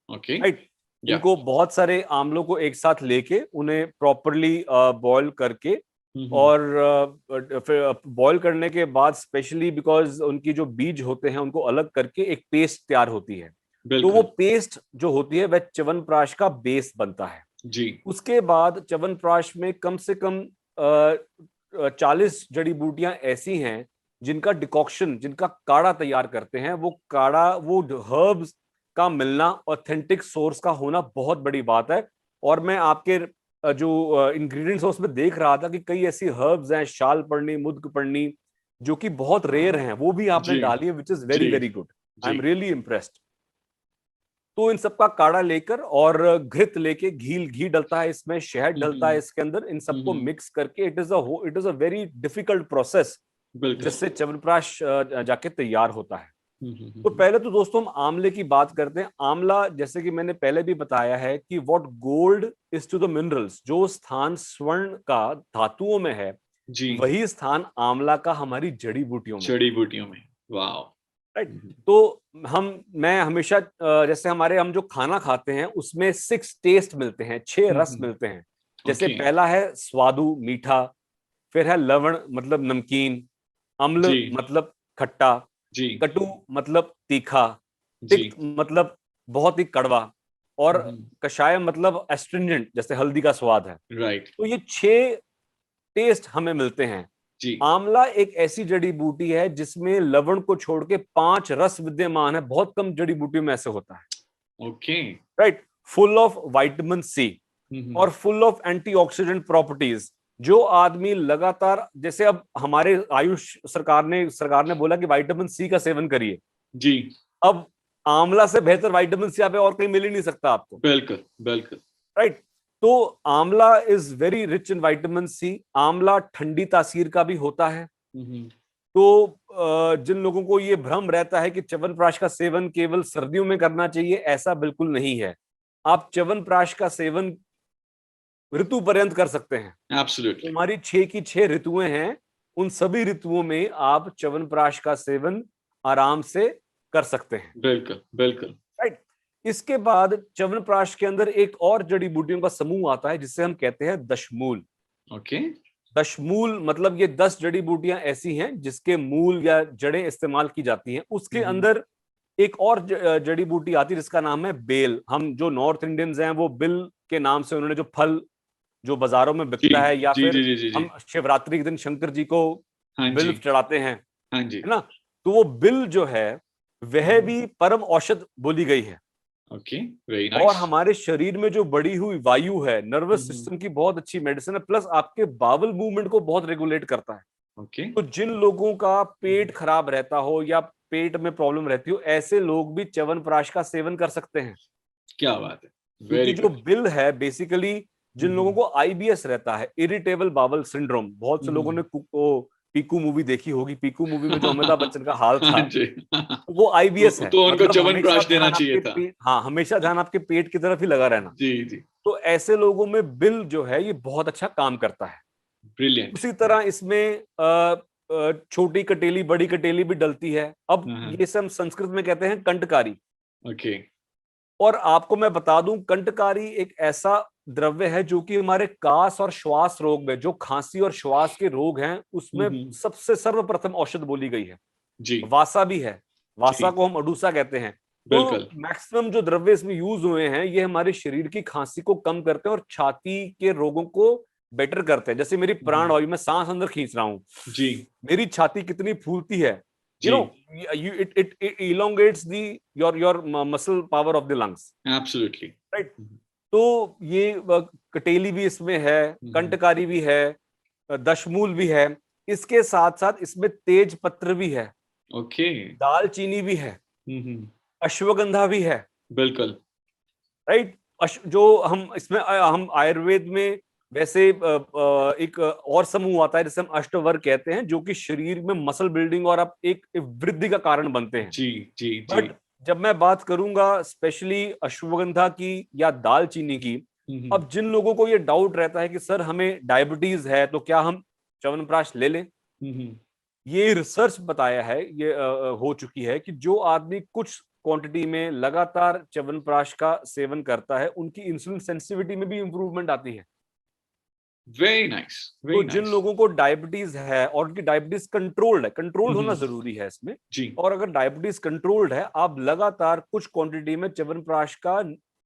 ओके। राइट। या। इनको बहुत सारे आंवलों को एक साथ लेके उन्हें प्रॉपरली बॉईल करके और फिर बॉईल करने के बाद स्पेशली बिकॉज उनकी जो बीज होते हैं उनको अलग करके एक पेस्ट तैयार होती है। तो वो बिल्कुल पेस्ट जो होती है वह च्यवनप्राश का बेस बनता है। जी। उसके बाद च्यवनप्राश में कम से कम 40 जड़ी बूटियां ऐसी हैं जिनका डिकॉक्शन, जिनका काढ़ा तैयार करते हैं। वो काढ़ा, वो हर्ब्स का मिलना, ऑथेंटिक सोर्स का होना बहुत बड़ी बात है। और मैं आपके जो इंग्रेडिएंट्स है उसमें देख रहा था कि कई ऐसी हर्ब्स हैं, शालपर्णी, मुद्गपर्णी, जो कि बहुत रेयर हैं, वो भी आपने जी डाली है, विच इज वेरी जी वेरी गुड। आई एम जी। Really impressed. तो इन सबका काढ़ा लेकर और घृत लेके, घी डलता है इसमें, शहद डलता है इसके अंदर, इन सबको मिक्स करके it is a very difficult process बिल्कुल। जिससे च्यवनप्राश जाके तैयार होता है। हम्म। तो पहले तो दोस्तों हम आंवले की बात करते हैं। आंवला, जैसे कि मैंने पहले भी बताया है कि what gold is to the minerals, जो स्थान स्वर्ण का धातुओं में है जी। वही स्थान आंवला का हमारी जड़ी बूटियों में है, जड़ी बूटियों में। वाओ। राइट। तो मैं हमेशा जैसे हम जो खाना खाते हैं उसमें 6 टेस्ट मिलते हैं, 6 रस मिलते हैं। जैसे ओके। पहला है स्वादु, मीठा। फिर है लवण, मतलब नमकीन। अम्ल जी मतलब खट्टा। जी कटु मतलब तीखा। जी। तिक्त मतलब बहुत ही कड़वा। और कषाय मतलब एस्ट्रिंजेंट, जैसे हल्दी का स्वाद है। राइट। तो ये 6 टेस्ट हमें मिलते हैं। जी। आंवला एक ऐसी जड़ी बूटी है जिसमें लवण को छोड़ के 5 रस विद्यमान है। बहुत कम जड़ी बूटियों में ऐसे होता है, okay. Right. Full of vitamin C और फुल ऑफ एंटीऑक्सीडेंट प्रॉपर्टीज। जो आदमी लगातार, जैसे अब हमारे आयुष सरकार ने बोला कि विटामिन सी का सेवन करिए। जी। अब आंवला से बेहतर विटामिन सी आप और कहीं मिल ही नहीं सकता आपको, बिल्कुल बिल्कुल। राइट। तो amla is very rich in vitamin C. आंवला ठंडी तासीर का भी होता है। तो जिन लोगों को ये भ्रम रहता है कि च्यवनप्राश का सेवन केवल सर्दियों में करना चाहिए, ऐसा बिल्कुल नहीं है। आप च्यवनप्राश का सेवन ऋतु पर्यंत कर सकते हैं। एब्सोल्युटली। हमारी 6 की 6 ऋतुएं हैं, उन सभी ऋतुओं में आप च्यवनप्राश का सेवन आराम से कर सकते हैं, बिल्कुल बिल्कुल। राइट। इसके बाद च्यवनप्राश के अंदर एक और जड़ी बूटियों का समूह आता है जिसे हम कहते हैं दशमूल। ओके। दशमूल मतलब ये 10 जड़ी बूटियां ऐसी हैं जिसके मूल या जड़ें इस्तेमाल की जाती हैं। उसके अंदर एक और जड़ी बूटी आती है जिसका नाम है बेल। हम जो नॉर्थ इंडियंस हैं वो बिल के नाम से, उन्होंने जो फल जो बाजारों में जी बिकता है, या जी फिर जी जी जी जी। हम शिवरात्रि के दिन शंकर जी को हाँ बिल जी चढ़ाते हैं, हाँ जी। है ना। तो वो बिल जो है वह भी परम औषध बोली गई है। ओके। वेरी और नाइस। हमारे शरीर में जो बढ़ी हुई वायु है, नर्वस सिस्टम की बहुत अच्छी मेडिसिन है। प्लस आपके बावल मूवमेंट को बहुत रेगुलेट करता है। ओके। तो जिन लोगों का पेट खराब रहता हो या पेट में प्रॉब्लम रहती हो, ऐसे लोग भी च्यवनप्राश का सेवन कर सकते हैं। क्या बात है। क्योंकि वेरी जो गुड। बिल है बेसिकली, जिन लोगों को आईबीएस रहता है, इरिटेबल बावल सिंड्रोम, बहुत से लोगों ने पीकू मूवी देखी होगी। पीकू मूवी में जो अमिताभ बच्चन का हाल हाँ था, जी। वो आईबीएस है। तो उनको मतलब हमेशा च्यवनप्राश देना ध्यान चाहिए आपके था। पेट, हाँ, हमेशा ध्यान आपके पेट की तरफ ही लगा रहना। जी जी। तो ऐसे लोगों में बिल जो है ये बहुत अच्छा काम करता है। ब्रिलियंट। उसी तरह इसमें छोटी कटेली, बड़ी कटेली भी डलती है। अब ये सब संस्कृत में कहते हैं कंटकारी। ओके। और आपको मैं बता दूं, कंटकारी एक ऐसा द्रव्य है जो कि हमारे कास और श्वास रोग में, जो खांसी और श्वास के रोग हैं, उसमें सबसे सर्वप्रथम औषध बोली गई है। जी वासा भी है। वासा जी। को हम अडूसा कहते हैं। तो बिल्कुल। मैक्सिमम जो द्रव्य इसमें यूज हुए हैं ये हमारे शरीर की खांसी को कम करते हैं और छाती के रोगों को बेटर करते हैं। जैसे मेरी प्राण वायु, मैं सांस अंदर खींच रहा हूं, जी मेरी छाती कितनी फूलती है, यू जी। No, it elongates the your muscle power of the lungs, absolutely. Right. तो ये कटेली भी इसमें है, कंटकारी भी है, दशमूल भी है। इसके साथ साथ इसमें तेज पत्र भी है, ओके। दालचीनी भी है, अश्वगंधा भी है, बिल्कुल। राइट। जो हम इसमें हम आयुर्वेद में वैसे एक और समूह आता है जिसे हम अष्टवर्ग कहते हैं, जो कि शरीर में मसल बिल्डिंग और आप एक वृद्धि का कारण बनते हैं। जी जी जी। बट जब मैं बात करूंगा स्पेशली अश्वगंधा की या दालचीनी की, अब जिन लोगों को ये डाउट रहता है कि सर हमें डायबिटीज है तो क्या हम च्यवनप्राश ले लें, ये रिसर्च बताया है, ये हो चुकी है कि जो आदमी कुछ क्वांटिटी में लगातार च्यवनप्राश का सेवन करता है, उनकी इंसुलिन सेंसिटिविटी में भी इंप्रूवमेंट आती है। वेरी नाइस, तो वेरी जिन नाइस। लोगों को डायबिटीज है और उनकी डायबिटीज कंट्रोल्ड है, कंट्रोल्ड होना जरूरी है इसमें, जी। और अगर डायबिटीज कंट्रोल्ड है, आप लगातार कुछ क्वांटिटी में च्यवनप्राश का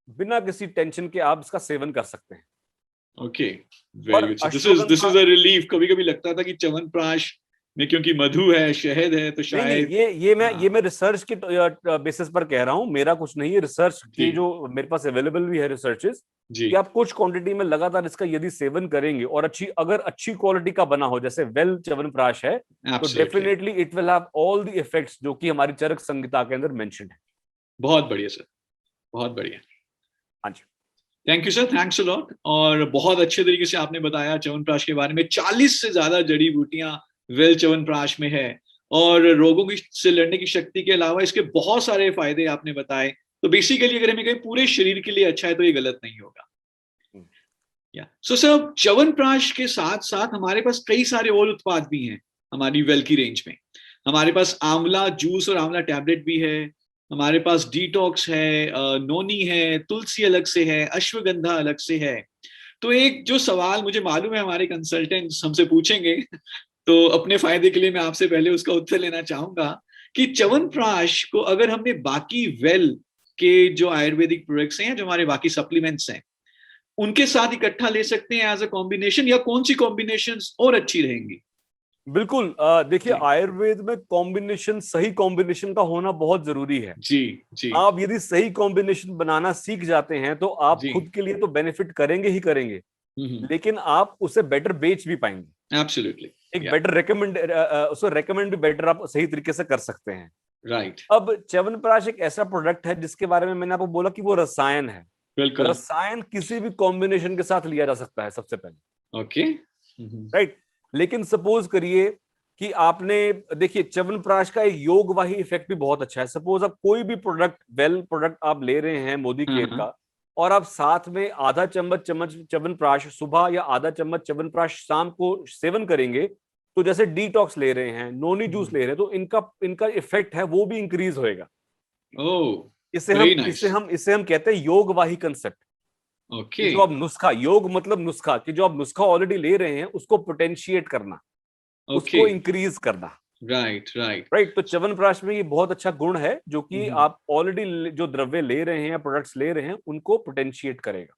बिना किसी टेंशन के आप इसका सेवन कर सकते हैं। Okay, very good. This ashwagandha is a relief. कभी कभी लगता था कि च्यवनप्राश में क्योंकि मधु है, शहद है, तो नहीं शायद ये मैं रिसर्च के बेसिस पर कह रहा हूं, मेरा कुछ नहीं है, रिसर्च जी की जो मेरे पास अवेलेबल भी है रिसर्चेस, जी कि आप कुछ क्वांटिटी में लगातार इसका यदि सेवन करेंगे और अगर अच्छी क्वालिटी का बना हो, जैसे वेल च्यवनप्राश है, तो absolutely. Definitely it will have all the effects जो कि हमारी चरक संहिता के अंदर मेंशन है। बहुत बढ़िया सर, बहुत बढ़िया। हाँ जी, thank you sir, thanks a lot. और बहुत अच्छे तरीके से आपने बताया च्यवनप्राश के बारे में। 40 से ज्यादा जड़ी बूटियां वेल च्यवनप्राश में है, और रोगों की से लड़ने की शक्ति के अलावा इसके बहुत सारे फायदे आपने बताए। तो बेसिकली अगर हमें कहीं पूरे शरीर के लिए अच्छा है तो ये गलत नहीं होगा। या सो सर, च्यवनप्राश के साथ साथ हमारे पास कई सारे और उत्पाद भी हैं हमारी वेल की रेंज में। हमारे पास आंवला जूस और आंवला टैबलेट भी है, हमारे पास डिटॉक्स है, नोनी है, तुलसी अलग से है, अश्वगंधा अलग से है। तो एक जो सवाल मुझे मालूम है हमारे कंसल्टेंट्स हमसे पूछेंगे, तो अपने फायदे के लिए मैं आपसे पहले उसका उत्तर लेना चाहूंगा कि च्यवनप्राश को अगर हमने बाकी वेल के जो आयुर्वेदिक प्रोडक्ट्स हैं, जो हमारे बाकी सप्लीमेंट्स हैं, उनके साथ इकट्ठा ले सकते हैं एज अ कॉम्बिनेशन, या कौन सी कॉम्बिनेशन और अच्छी रहेंगी? बिल्कुल। देखिए, जी आयुर्वेद में कॉम्बिनेशन, सही कॉम्बिनेशन का होना बहुत जरूरी है। जी जी आप यदि सही कॉम्बिनेशन बनाना सीख जाते हैं तो आप जी। खुद के लिए तो बेनिफिट करेंगे ही करेंगे, लेकिन आप उसे बेटर बेच भी पाएंगे। एब्सोल्युटली। एक या बेटर उसको रेकमेंड भी बेटर आप सही तरीके से कर सकते हैं। राइट। अब च्यवनप्राश एक ऐसा प्रोडक्ट है जिसके बारे में मैंने आपको बोला कि वो रसायन है। बिल्कुल। रसायन किसी भी कॉम्बिनेशन के साथ लिया जा सकता है सबसे पहले, ओके। राइट। लेकिन सपोज करिए कि आपने, देखिए च्यवनप्राश का एक योगवाही इफेक्ट भी बहुत अच्छा है। सपोज आप कोई भी प्रोडक्ट, वेल प्रोडक्ट आप ले रहे हैं मोदी केयर का, और आप साथ में आधा चम्मच च्यवनप्राश सुबह या आधा चम्मच च्यवनप्राश शाम को सेवन करेंगे, तो जैसे डिटॉक्स ले रहे हैं, नोनी जूस ले रहे हैं, तो इनका इफेक्ट है वो भी इंक्रीज होएगा। ओह, इसे वेरी हम नाइस। इसे हम कहते हैं योगवाही कंसेप्ट। कि ओके। जो आप नुस्खा, योग मतलब नुस्खा, कि जो आप नुस्खा ऑलरेडी ले रहे हैं उसको पोटेंशिएट करना, ओके। उसको इंक्रीज करना, राइट राइट। राइट। तो च्यवनप्राश में ये बहुत अच्छा गुण है जो कि आप ऑलरेडी जो द्रव्य ले रहे हैं या प्रोडक्ट्स ले रहे हैं उनको पोटेंशिएट करेगा।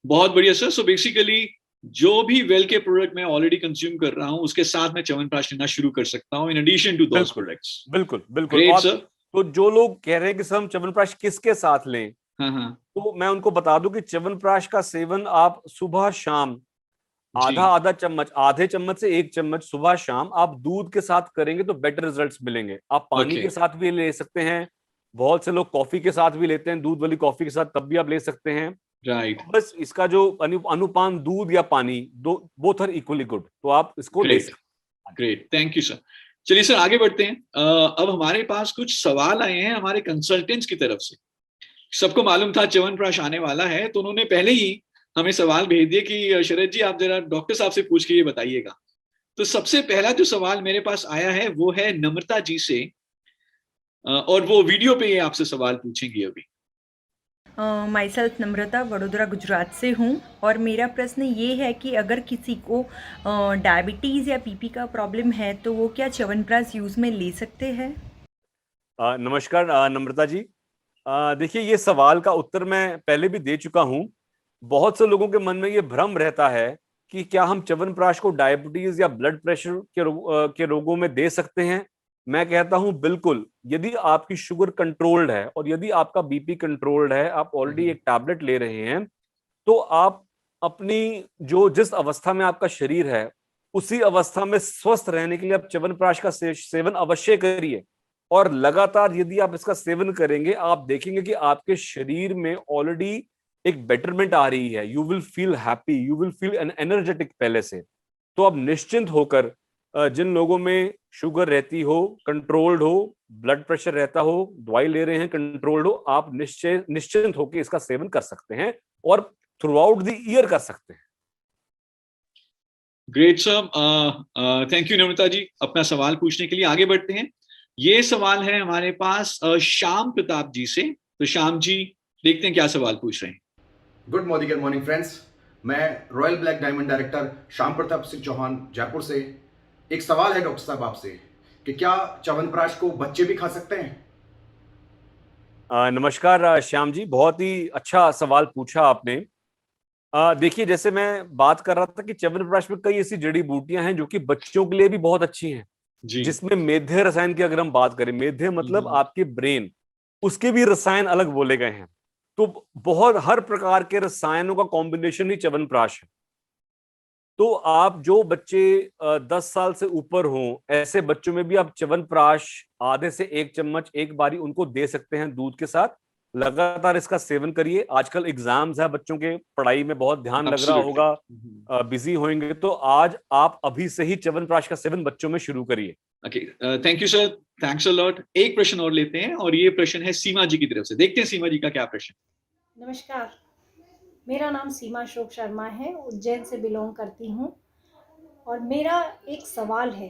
बहुत बढ़िया सर। सो बेसिकली जो भी वेल के प्रोडक्ट मैं ऑलरेडी कंज्यूम कर रहा हूं उसके साथ मैं च्यवनप्राश लेना शुरू कर सकता हूं, इन एडिशन टू दोस बिल्कुल प्रोडक्ट्स। बिल्कुल बिल्कुल। ग्रेट और सर। तो जो लोग कह रहे हैं कि सर हम च्यवनप्राश किसके साथ लें, हाँ हाँ। तो मैं उनको बता दूं कि च्यवनप्राश का सेवन आप सुबह शाम जी आधा आधा चम्मच, आधे चम्मच से एक चम्मच सुबह शाम आप दूध के साथ करेंगे तो बेटर रिजल्ट्स मिलेंगे। आप पानी ओके। के साथ भी ले सकते हैं, बहुत से लोग कॉफी के साथ भी लेते हैं, दूध वाली कॉफी के साथ, तब भी आप ले सकते हैं। राइट। बस इसका जो अनुपान दूध या पानी, दो बोथ आर इक्वली गुड, तो आप इसको ले ग्रेट सकते हैं। Great, thank you sir. चलिए सर आगे बढ़ते हैं। अब हमारे पास कुछ सवाल आए हैं हमारे कंसल्टेंट्स की तरफ से। सबको मालूम था च्यवनप्राश आने वाला है, तो उन्होंने पहले ही हमें सवाल भेज दिए कि शरद जी आप जरा डॉक्टर साहब से पूछ के ये बताइएगा। तो सबसे पहला जो सवाल मेरे पास आया है वो है नम्रता जी से, और वो वीडियो पे ये आपसे सवाल पूछेंगी अभी। माई सेल्फ नम्रता, वडोदरा गुजरात से हूँ। और मेरा प्रश्न ये है कि अगर किसी को डायबिटीज़ या पीपी का प्रॉब्लम है तो वो क्या च्यवनप्राश यूज़ में ले सकते हैं? नमस्कार नम्रता जी। देखिए, ये सवाल का उत्तर मैं पहले भी दे चुका हूं। बहुत से लोगों के मन में ये भ्रम रहता है कि क्या हम च्यवनप्राश को डायबिटीज या ब्लड प्रेशर के रोगों में दे सकते हैं। मैं कहता हूं बिल्कुल। यदि आपकी शुगर कंट्रोल्ड है और यदि आपका बीपी कंट्रोल्ड है, आप ऑलरेडी एक टैबलेट ले रहे हैं, तो आप अपनी जिस अवस्था में आपका शरीर है उसी अवस्था में स्वस्थ रहने के लिए आप च्यवनप्राश का सेवन अवश्य करिए। और लगातार यदि आप इसका सेवन करेंगे, आप देखेंगे कि आपके शरीर में ऑलरेडी एक बेटरमेंट आ रही है। You will feel happy, you will feel energetic पहले से। तो आप निश्चिंत होकर, जिन लोगों में शुगर रहती हो, कंट्रोल्ड हो, ब्लड प्रेशर रहता हो, दवाई ले रहे हैं कंट्रोल्ड हो, आप निश्चिंत होकर इसका सेवन कर सकते हैं और थ्रू आउट द ईयर कर सकते हैं। ग्रेट सर, थैंक यू नम्रता जी अपना सवाल पूछने के लिए। आगे बढ़ते हैं। ये सवाल है हमारे पास श्याम प्रताप जी से। तो श्याम जी, देखते हैं क्या सवाल पूछ रहे हैं। गुड मॉर्निंग फ्रेंड्स, मैं Royal Black Diamond director Shyam Pratap Singh Chauhan Jaipur से। एक सवाल है डॉक्टर साहब आपसे कि क्या च्यवनप्राश को बच्चे भी खा सकते हैं? नमस्कार श्याम जी, बहुत ही अच्छा सवाल पूछा आपने। देखिए, जैसे मैं बात कर रहा था कि च्यवनप्राश में कई ऐसी जड़ी बूटियां हैं जो कि बच्चों के लिए भी बहुत अच्छी हैं, जिसमें मेधे रसायन की अगर हम बात करें, मेधे मतलब आपके ब्रेन, उसके भी रसायन अलग बोले गए हैं। तो बहुत हर प्रकार के रसायनों का कॉम्बिनेशन ही च्यवनप्राश है। तो आप जो बच्चे 10 साल से ऊपर हों, ऐसे बच्चों में भी आप च्यवनप्राश आधे से 1 चम्मच एक बारी उनको दे सकते हैं दूध के साथ। लगातार इसका सेवन करिए। आजकल एग्जाम्स है बच्चों के, पढ़ाई में बहुत ध्यान लग रहा होगा, बिजी होंगे, तो आज आप अभी से ही च्यवनप्राश का सेवन बच्चों में शुरू करिए। Okay, thank you sir, thanks a lot. एक प्रश्न और लेते हैं और ये प्रश्न है सीमा जी की तरफ से। देखते हैं सीमा जी का क्या प्रश्न। नमस्कार, मेरा नाम सीमा अशोक शर्मा है, उज्जैन से बिलोंग करती हूँ और मेरा एक सवाल है,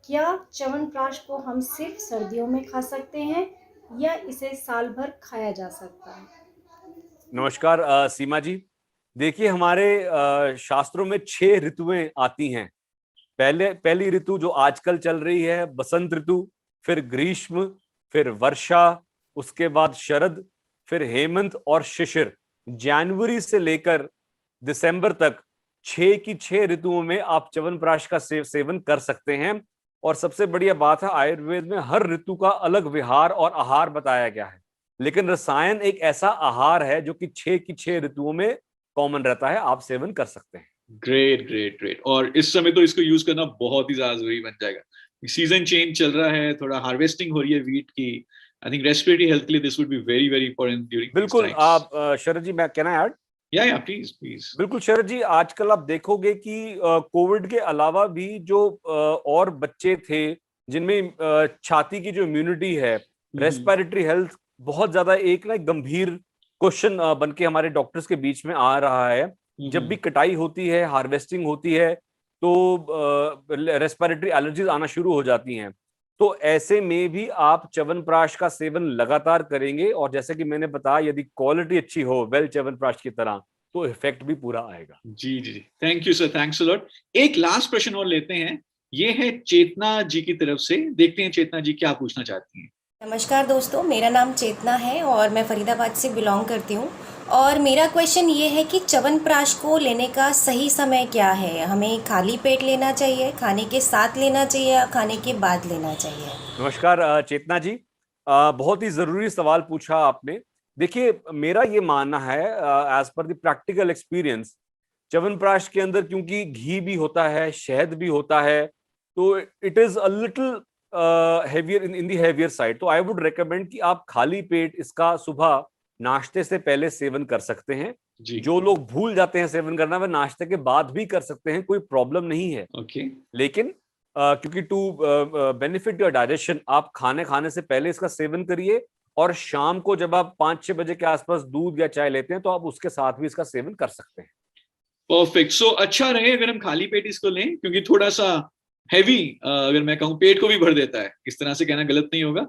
क्या च्यवनप्राश को हम सिर्फ सर्दियों में खा सकते हैं या इसे साल भर खाया जा सकता है? नमस्कार सीमा जी, देखिए हमारे शास्त्रों में 6 ऋतुएं आती हैं। पहली ऋतु जो आजकल चल रही है बसंत ऋतु, फिर ग्रीष्म, फिर वर्षा, उसके बाद शरद, फिर हेमंत और शिशिर। जनवरी से लेकर दिसंबर तक 6 की 6 ऋतुओं में आप च्यवनप्राश का सेवन कर सकते हैं। और सबसे बढ़िया बात है, आयुर्वेद में हर ऋतु का अलग विहार और आहार बताया गया है, लेकिन रसायन एक ऐसा आहार है जो कि 6 की 6 ऋतुओं में कॉमन रहता है, आप सेवन कर सकते हैं। Great great great. और इस समय तो इसको यूज करना बहुत ही ज्यादा जरूरी बन जाएगा। सीजन चेंज चल रहा है, थोड़ा हार्वेस्टिंग हो रही है वीट की। आई थिंक रेस्पिरेटरी हेल्थ के लिए this would be very very important during. बिल्कुल। आप शरद जी, मैं कैन आई ऐड? या प्लीज प्लीज। बिल्कुल शरद जी, आजकल आप देखोगे कि कोविड के अलावा भी जो और बच्चे थे जिनमें छाती की जो इम्यूनिटी है, रेस्पिरेटरी हेल्थ बहुत ज्यादा एक ना गंभीर क्वेश्चन बन के हमारे डॉक्टर्स के बीच में आ रहा है। जब भी कटाई होती है, हार्वेस्टिंग होती है, तो रेस्पिरेटरी एलर्जीज आना शुरू हो जाती हैं। तो ऐसे में भी आप च्यवनप्राश का सेवन लगातार करेंगे और जैसे कि मैंने बताया, यदि क्वालिटी अच्छी हो वेल च्यवनप्राश की तरह, तो इफेक्ट भी पूरा आएगा। जी जी, thank you sir, thanks a lot. एक लास्ट प्रश्न और लेते हैं, ये है चेतना जी की तरफ से। देखते हैं चेतना जी क्या पूछना चाहती हैं। नमस्कार दोस्तों, मेरा नाम चेतना है और मैं फरीदाबाद से बिलोंग करती हूँ। और मेरा क्वेश्चन ये है कि च्यवनप्राश को लेने का सही समय क्या है? हमें खाली पेट लेना चाहिए, खाने के साथ लेना चाहिए या खाने के बाद लेना चाहिए? नमस्कार चेतना जी, बहुत ही जरूरी सवाल पूछा आपने। देखिए, मेरा ये मानना है as per the practical experience, chyawanprash के अंदर क्योंकि घी भी होता है, शहद भी होता है, तो it is a little heavier in the heavier side. तो आई वुड रिकमेंड कि आप खाली पेट इसका सुबह नाश्ते से पहले सेवन कर सकते हैं। जो लोग भूल जाते हैं सेवन करना, वह नाश्ते के बाद भी कर सकते हैं, कोई प्रॉब्लम नहीं है। लेकिन क्योंकि टू बेनिफिट योर डाइजेशन, आप खाने से पहले इसका सेवन करिए और शाम को जब आप 5-6 बजे के आसपास दूध या चाय लेते हैं तो आप उसके साथ भी इसका सेवन कर सकते हैं। परफेक्ट। सो अच्छा रहे अगर हम खाली पेट इसको लें, क्योंकि थोड़ा सा हैवी, अगर मैं कहूँ, पेट को भी भर देता है। इस तरह से कहना गलत नहीं होगा?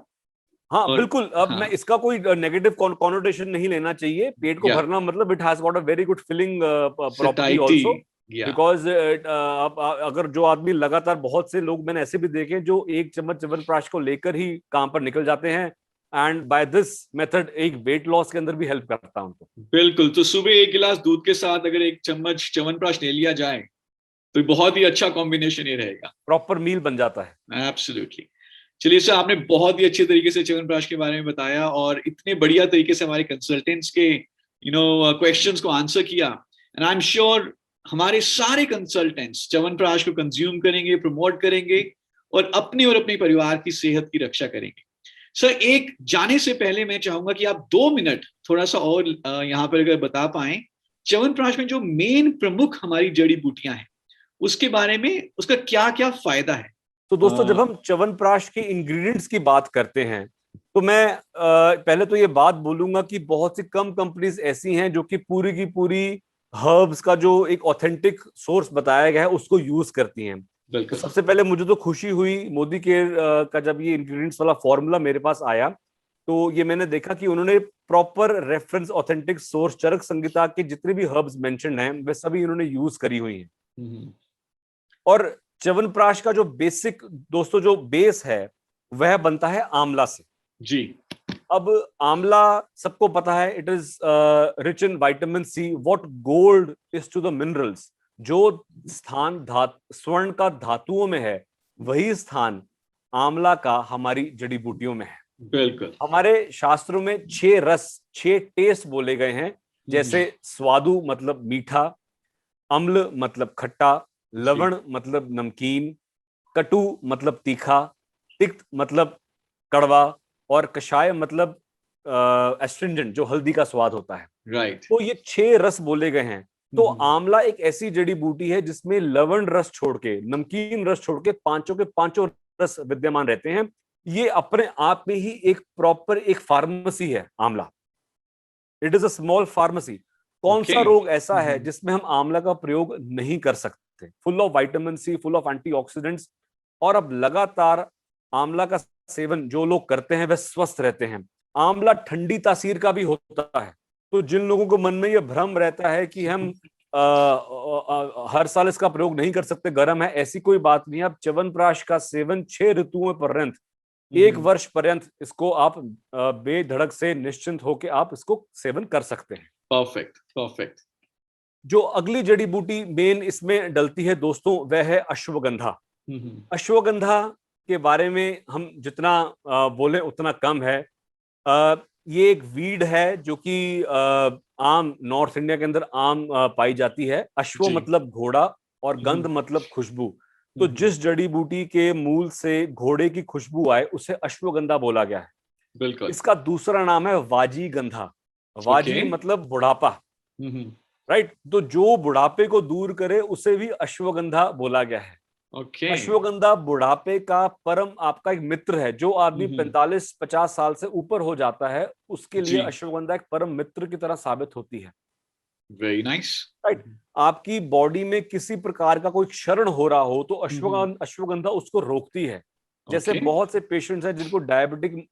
हाँ बिल्कुल। अब मैं इसका कोई नेगेटिव कॉनोटेशन नहीं लेना चाहिए। पेट को भरना मतलब it has got a very good filling property also, because अगर जो आदमी लगातार, बहुत से लोग मैंने ऐसे भी देखे जो 1 चम्मच च्यवनप्राश को लेकर ही काम पर निकल जाते हैं, एंड बाय दिस मेथड एक वेट लॉस के अंदर भी हेल्प करता है उनको। बिल्कुल। तो सुबह 1 गिलास दूध के साथ अगर 1 चम्मच च्यवनप्राश ले लिया जाए तो बहुत ही अच्छा कॉम्बिनेशन ये रहेगा, प्रॉपर मील बन जाता है। एब्सोल्युटली। चलिए सर, आपने बहुत ही अच्छे तरीके से च्यवनप्राश के बारे में बताया और इतने बढ़िया तरीके से हमारे कंसल्टेंट्स के क्वेश्चंस को आंसर किया। एंड आई एम श्योर हमारे सारे कंसल्टेंट्स च्यवनप्राश को कंज्यूम करेंगे, प्रमोट करेंगे और अपने परिवार की सेहत की रक्षा करेंगे। सर, एक जाने से पहले मैं चाहूंगा कि आप 2 मिनट थोड़ा सा और यहाँ पर अगर बता पाएं, च्यवनप्राश में जो मेन प्रमुख हमारी जड़ी बूटियां हैं उसके बारे में, उसका क्या क्या फायदा है। तो दोस्तों, जब हम च्यवनप्राश के इंग्रेडिएंट्स की बात करते हैं तो मैं पहले तो ये बात बोलूंगा कि बहुत सी कम कंपनीज ऐसी हैं जो कि पूरी की पूरी हर्ब्स का जो एक ऑथेंटिक सोर्स बताया गया है उसको यूज करती हैं। तो बिल्कुल। सबसे पहले मुझे तो खुशी हुई मोदी केयर का जब ये इंग्रेडिएंट्स वाला फॉर्मूला मेरे पास आया, तो ये मैंने देखा कि उन्होंने प्रॉपर रेफरेंस ऑथेंटिक सोर्स चरक संहिता के जितने भी हर्ब्स मेंशन्ड हैं वे सभी इन्होंने यूज करी हुई हैं। और च्यवनप्राश का जो बेसिक दोस्तों जो बेस है वह बनता है आंवला से जी। अब आंवला सबको पता है, it is rich in vitamin C. What gold is to the minerals, जो स्थान स्वर्ण का धातुओं में है वही स्थान आंवला का हमारी जड़ी बूटियों में है। बिल्कुल। हमारे शास्त्रों में 6 रस 6 टेस्ट बोले गए हैं, जैसे स्वादु मतलब मीठा, अम्ल मतलब खट्टा, लवण मतलब नमकीन, कटु मतलब तीखा, तिक्त मतलब कड़वा और कषाय मतलब एस्ट्रिंजेंट जो हल्दी का स्वाद होता है। राइट। तो ये 6 रस बोले गए हैं। तो आंवला एक ऐसी जड़ी बूटी है जिसमें लवण रस छोड़ के, नमकीन रस छोड़ के पांचों के पांचों रस विद्यमान रहते हैं। ये अपने आप में ही एक प्रॉपर एक फार्मेसी है आंवला। It is a small pharmacy. कौन सा रोग ऐसा है जिसमें हम आंवला का प्रयोग नहीं कर सकते? Full of vitamin C, full of antioxidants. और अब लगातार आंवला का सेवन जो लोग करते हैं वह स्वस्थ रहते हैं। आंवला ठंडी तासीर का भी होता है। तो जिन लोगों को मन में यह भ्रम रहता है कि हम हर साल इसका प्रयोग नहीं कर सकते, गर्म है, ऐसी कोई बात नहीं है। अब च्यवनप्राश का सेवन 6 ऋतुओं पर्यंत, 1 वर्ष पर्यंत इसको आप बेधड़क से निश्चिंत होकर आप इसको सेवन कर सकते हैं। Perfect, perfect. जो अगली जड़ी बूटी मेन इसमें डलती है दोस्तों वह है अश्वगंधा। अश्वगंधा के बारे में हम जितना बोले उतना कम है। ये एक वीड है जो कि आम नॉर्थ इंडिया के अंदर आम पाई जाती है। अश्व मतलब घोड़ा और गंध मतलब खुशबू। तो जिस जड़ी बूटी के मूल से घोड़े की खुशबू आए उसे अश्वगंधा बोला गया है। बिल्कुल। इसका दूसरा नाम है वाजी गंधा। वाजी मतलब बुढ़ापा, राइट। तो जो बुढ़ापे को दूर करे उसे भी अश्वगंधा बोला गया है। अश्वगंधा बुढ़ापे का परम आपका एक मित्र है। जो आदमी 45-50 साल से ऊपर हो जाता है उसके लिए अश्वगंधा एक परम मित्र की तरह साबित होती है। Very nice. राइट। आपकी बॉडी में किसी प्रकार का कोई क्षरण हो रहा हो तो अश्वगंधा उसको रोकती है। जैसे बहुत से पेशेंट्स हैं जिनको डायबिटिक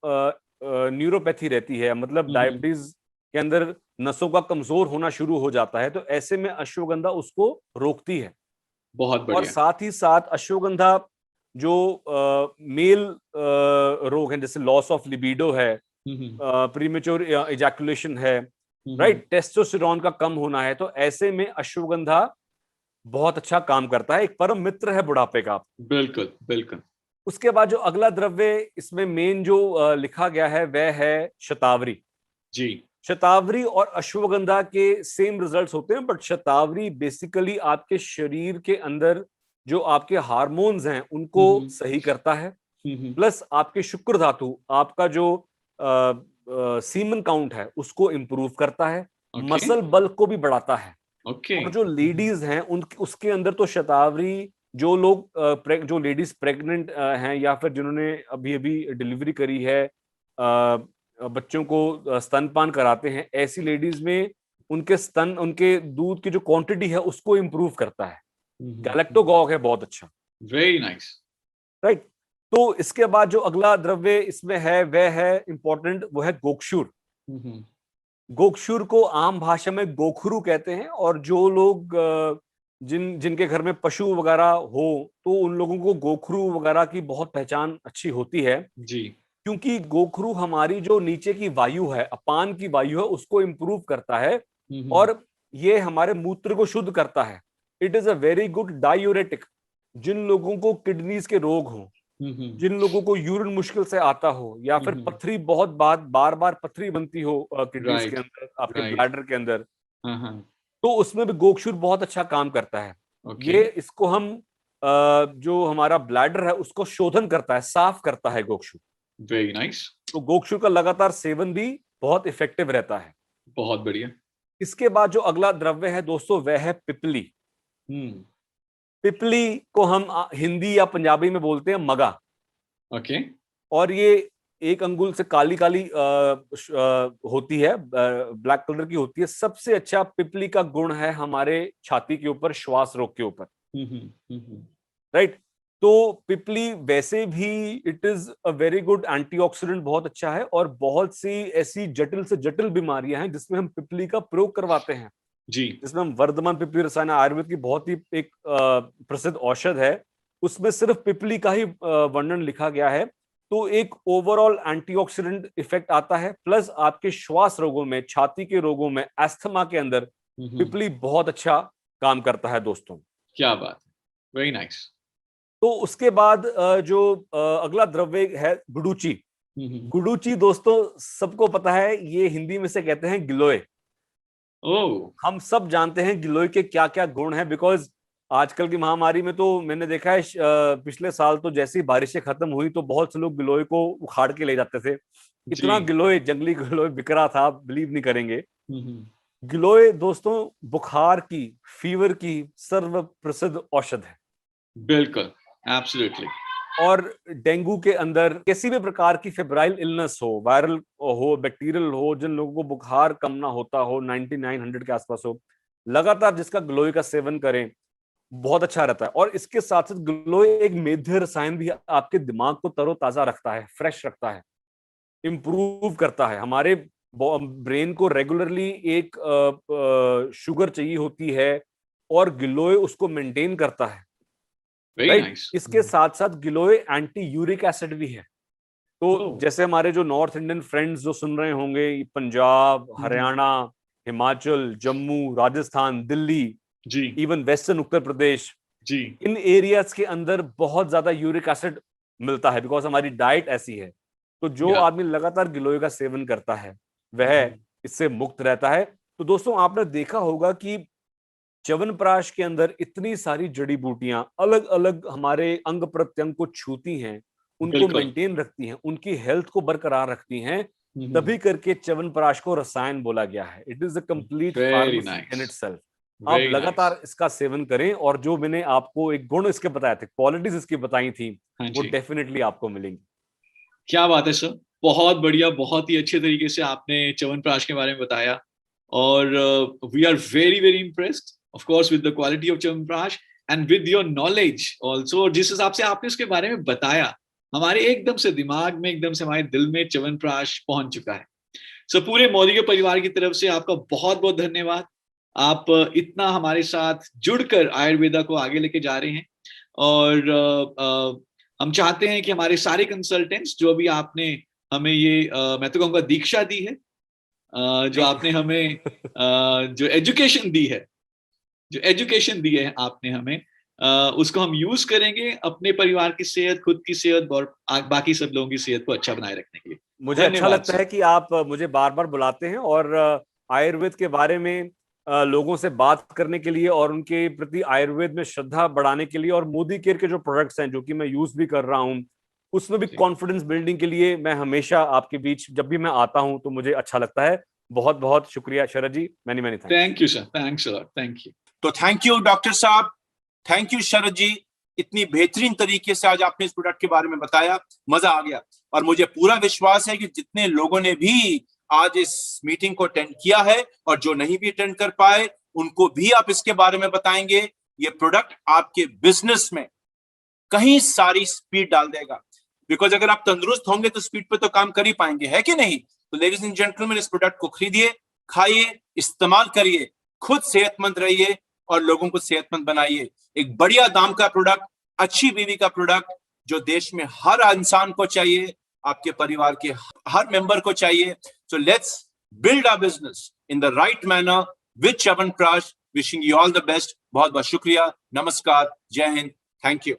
न्यूरोपैथी रहती है, मतलब डायबिटीज के अंदर नसों का कमजोर होना शुरू हो जाता है, तो ऐसे में अश्वगंधा उसको रोकती है। बहुत बढ़िया। और साथ ही साथ अश्वगंधा जो मेल रोग है, जैसे लॉस ऑफ लिबिडो है, प्रीमेच्योर इजैकुलेशन है, राइट, टेस्टोस्टेरोन का कम होना है, तो ऐसे में अश्वगंधा बहुत अच्छा काम करता है। एक परम मित्र है बुढ़ापे का। बिल्कुल, बिल्कुल। उसके बाद जो अगला द्रव्य इसमें मेन जो लिखा गया है वह है शतावरी। जी। शतावरी और अश्वगंधा के सेम रिजल्ट्स होते हैं, बट शतावरी बेसिकली आपके शरीर के अंदर जो आपके हार्मोन्स हैं उनको सही करता है, प्लस आपके शुक्र धातु, आपका जो सीमन काउंट है उसको इंप्रूव करता है, मसल बल को भी बढ़ाता है। और जो लेडीज हैं उसके अंदर तो शतावरी, जो लोग जो लेडीज प्रेग्नेंट हैं या फिर जिन्होंने अभी अभी डिलीवरी करी है, बच्चों को स्तनपान कराते हैं, ऐसी लेडीज में उनके दूध की जो क्वांटिटी है उसको इंप्रूव करता है। गैलेक्टोगॉग है बहुत अच्छा। Very nice. राइट। तो इसके बाद जो अगला द्रव्य इसमें है वह है इंपॉर्टेंट, वो है गोक्षुर। गोक्षुर को आम भाषा में गोखरू कहते हैं। और जो लोग जिनके घर में पशु वगैरह हो तो उन लोगों को गोखरू वगैरह की बहुत पहचान अच्छी होती है जी, क्योंकि गोखरू हमारी जो नीचे की वायु है, अपान की वायु है, उसको इंप्रूव करता है और ये हमारे मूत्र को शुद्ध करता है। It is a very good diuretic. जिन लोगों को किडनीज के रोग हो, जिन लोगों को यूरिन मुश्किल से आता हो या फिर पथरी बहुत बार बार पथरी बनती हो किडनीज के अंदर, आपके ब्लैडर के अंदर, तो उसमें भी गोक्षुर बहुत अच्छा काम करता है। ये इसको हम जो हमारा ब्लैडर है उसको शोधन करता है, साफ करता है गोक्षु। वेरी नाइस, तो गोक्षु का लगातार सेवन भी बहुत इफेक्टिव रहता है। बहुत बढ़िया। इसके बाद जो अगला द्रव्य है दोस्तों वह है पिपली। पिपली को हम हिंदी या पंजाबी में बोलते हैं मगा। ओके, और ये एक अंगुल से काली काली होती है, ब्लैक कलर की होती है। सबसे अच्छा पिपली का गुण है हमारे छाती के ऊपर, श्वास रोग के ऊपर, राइट। तो पिपली वैसे भी it is a very good antioxidant, बहुत अच्छा है। और बहुत सी ऐसी जटिल से जटिल बीमारियां हैं जिसमें हम पिपली का प्रयोग करवाते हैं जी, जिसमें हम वर्धमान पिपली रसायन आयुर्वेद की बहुत ही एक प्रसिद्ध औषध है, उसमें सिर्फ पिपली का ही वर्णन लिखा गया है। तो एक ओवरऑल एंटीऑक्सीडेंट इफेक्ट आता है, प्लस आपके श्वास रोगों में, छाती के रोगों में, अस्थमा के अंदर पिपली बहुत अच्छा काम करता है दोस्तों। क्या बात है, वेरी नाइस। तो उसके बाद जो अगला द्रव्य है गुडुची। गुडुची दोस्तों सबको पता है, ये हिंदी में से कहते हैं गिलोय। हम सब जानते हैं गिलोय के क्या क्या गुण हैं, बिकॉज आजकल की महामारी में तो मैंने देखा है पिछले साल तो जैसी बारिशें खत्म हुई तो बहुत से लोग गिलोय को उखाड़ के ले जाते थे। इतना गिलोय, जंगली गिलोय बिक रहा था, आप बिलीव नहीं करेंगे। गिलोय दोस्तों बुखार की, फीवर की सर्व प्रसिद्ध औषध है। बिल्कुल, एब्सोल्युटली। और डेंगू के अंदर किसी भी प्रकार की फेब्राइल इलनेस हो, वायरल हो, बैक्टीरियल हो, जिन लोगों को बुखार कम ना होता हो, 99-100 के आसपास हो, लगातार जिसका गिलोय का सेवन करें, बहुत अच्छा रहता है। और इसके साथ साथ गिलोय एक मेध्य रसायन भी आपके दिमाग को तरोताजा रखता है, फ्रेश रखता है, इंप्रूव करता है। हमारे ब्रेन को रेगुलरली एक शुगर चाहिए होती है और गिलोय उसको मेंटेन करता है, राइट। इसके साथ साथ गिलोय एंटी यूरिक एसिड भी है। तो जैसे हमारे जो नॉर्थ इंडियन फ्रेंड्स जो सुन रहे होंगे, पंजाब, हरियाणा, हिमाचल, जम्मू, राजस्थान, दिल्ली, जी, इवन वेस्टर्न उत्तर प्रदेश, जी, इन एरियाज के अंदर बहुत ज्यादा यूरिक एसिड मिलता है, बिकॉज हमारी डाइट ऐसी है। तो जो आदमी लगातार गिलोय का सेवन करता है वह इससे मुक्त रहता है। तो दोस्तों आपने देखा होगा कि च्यवनप्राश के अंदर इतनी सारी जड़ी बूटियां अलग अलग हमारे अंग प्रत्यंग को छूती हैं, उनको मेंटेन रखती हैं, उनकी हेल्थ को बरकरार रखती हैं, तभी करके च्यवनप्राश को रसायन बोला गया है। It is a complete pharmacy in itself. आप लगातार इसका सेवन करें और जो मैंने आपको एक गुण इसके बताए थे, क्वालिटीज इसकी बताई थी, वो डेफिनेटली आपको मिलेंगी। क्या बात है सर, बहुत बढ़िया, बहुत ही अच्छे तरीके से आपने च्यवनप्राश के बारे में बताया। और we are very very impressed of course with the quality of chyawanprash and with your knowledge also. जिस हिसाब से आपने उसके बारे में बताया, हमारे एकदम से दिमाग में, एकदम से हमारे दिल में च्यवनप्राश पहुंच चुका है। सो पूरे मोदी के परिवार की तरफ से आपका बहुत बहुत धन्यवाद। आप इतना हमारे साथ जुड़कर आयुर्वेदा को आगे लेके जा रहे हैं। और हम चाहते हैं कि हमारे सारे कंसल्टेंट्स जो भी आपने हमें ये मैं तो कहूँगा दीक्षा दी है, जो आपने हमें जो एजुकेशन दी है आपने हमें, उसको हम यूज करेंगे अपने परिवार की सेहत, खुद की सेहत और बाकी सब लोगों की सेहत को अच्छा बनाए रखने के लिए। मुझे अच्छा लगता है कि आप मुझे बार बार बुलाते हैं और आयुर्वेद के बारे में लोगों से बात करने के लिए और उनके प्रति आयुर्वेद में श्रद्धा बढ़ाने के लिए, और मोदी केयर के जो प्रोडक्ट्स हैं जो कि मैं यूज भी कर रहा हूं, उसमें भी कॉन्फिडेंस बिल्डिंग के लिए मैं हमेशा आपके बीच जब भी मैं आता हूं तो मुझे अच्छा लगता है। बहुत बहुत शुक्रिया Sharad ji, many many thank you sir, thanks a lot, thank you. तो थैंक यू डॉक्टर साहब, थैंक यू शरद जी, इतनी बेहतरीन तरीके से आज आपने इस प्रोडक्ट के बारे में बताया, मजा आ गया। और मुझे पूरा विश्वास है कि जितने लोगों ने भी आज इस मीटिंग को अटेंड किया है और जो नहीं भी अटेंड कर पाए, उनको भी आप इसके बारे में बताएंगे। ये प्रोडक्ट आपके बिजनेस में कहीं सारी स्पीड डाल देगा, बिकॉज अगर आप तंदुरुस्त होंगे तो स्पीड पे तो काम कर ही पाएंगे, है कि नहीं? तो लेडीज एंड जेंटलमैन, इस प्रोडक्ट को खरीदिए, खाइए, इस्तेमाल करिए, खुद सेहतमंद रहिए और लोगों को सेहतमंद बनाइए। एक बढ़िया दाम का प्रोडक्ट, अच्छी बीवी का प्रोडक्ट जो देश में हर इंसान को चाहिए, आपके परिवार के हर मेंबर को चाहिए। So let's build our business in the right manner with Chyawanprash. Wishing you all the best. बहुत बहुत शुक्रिया, नमस्कार, जय हिंद, थैंक यू।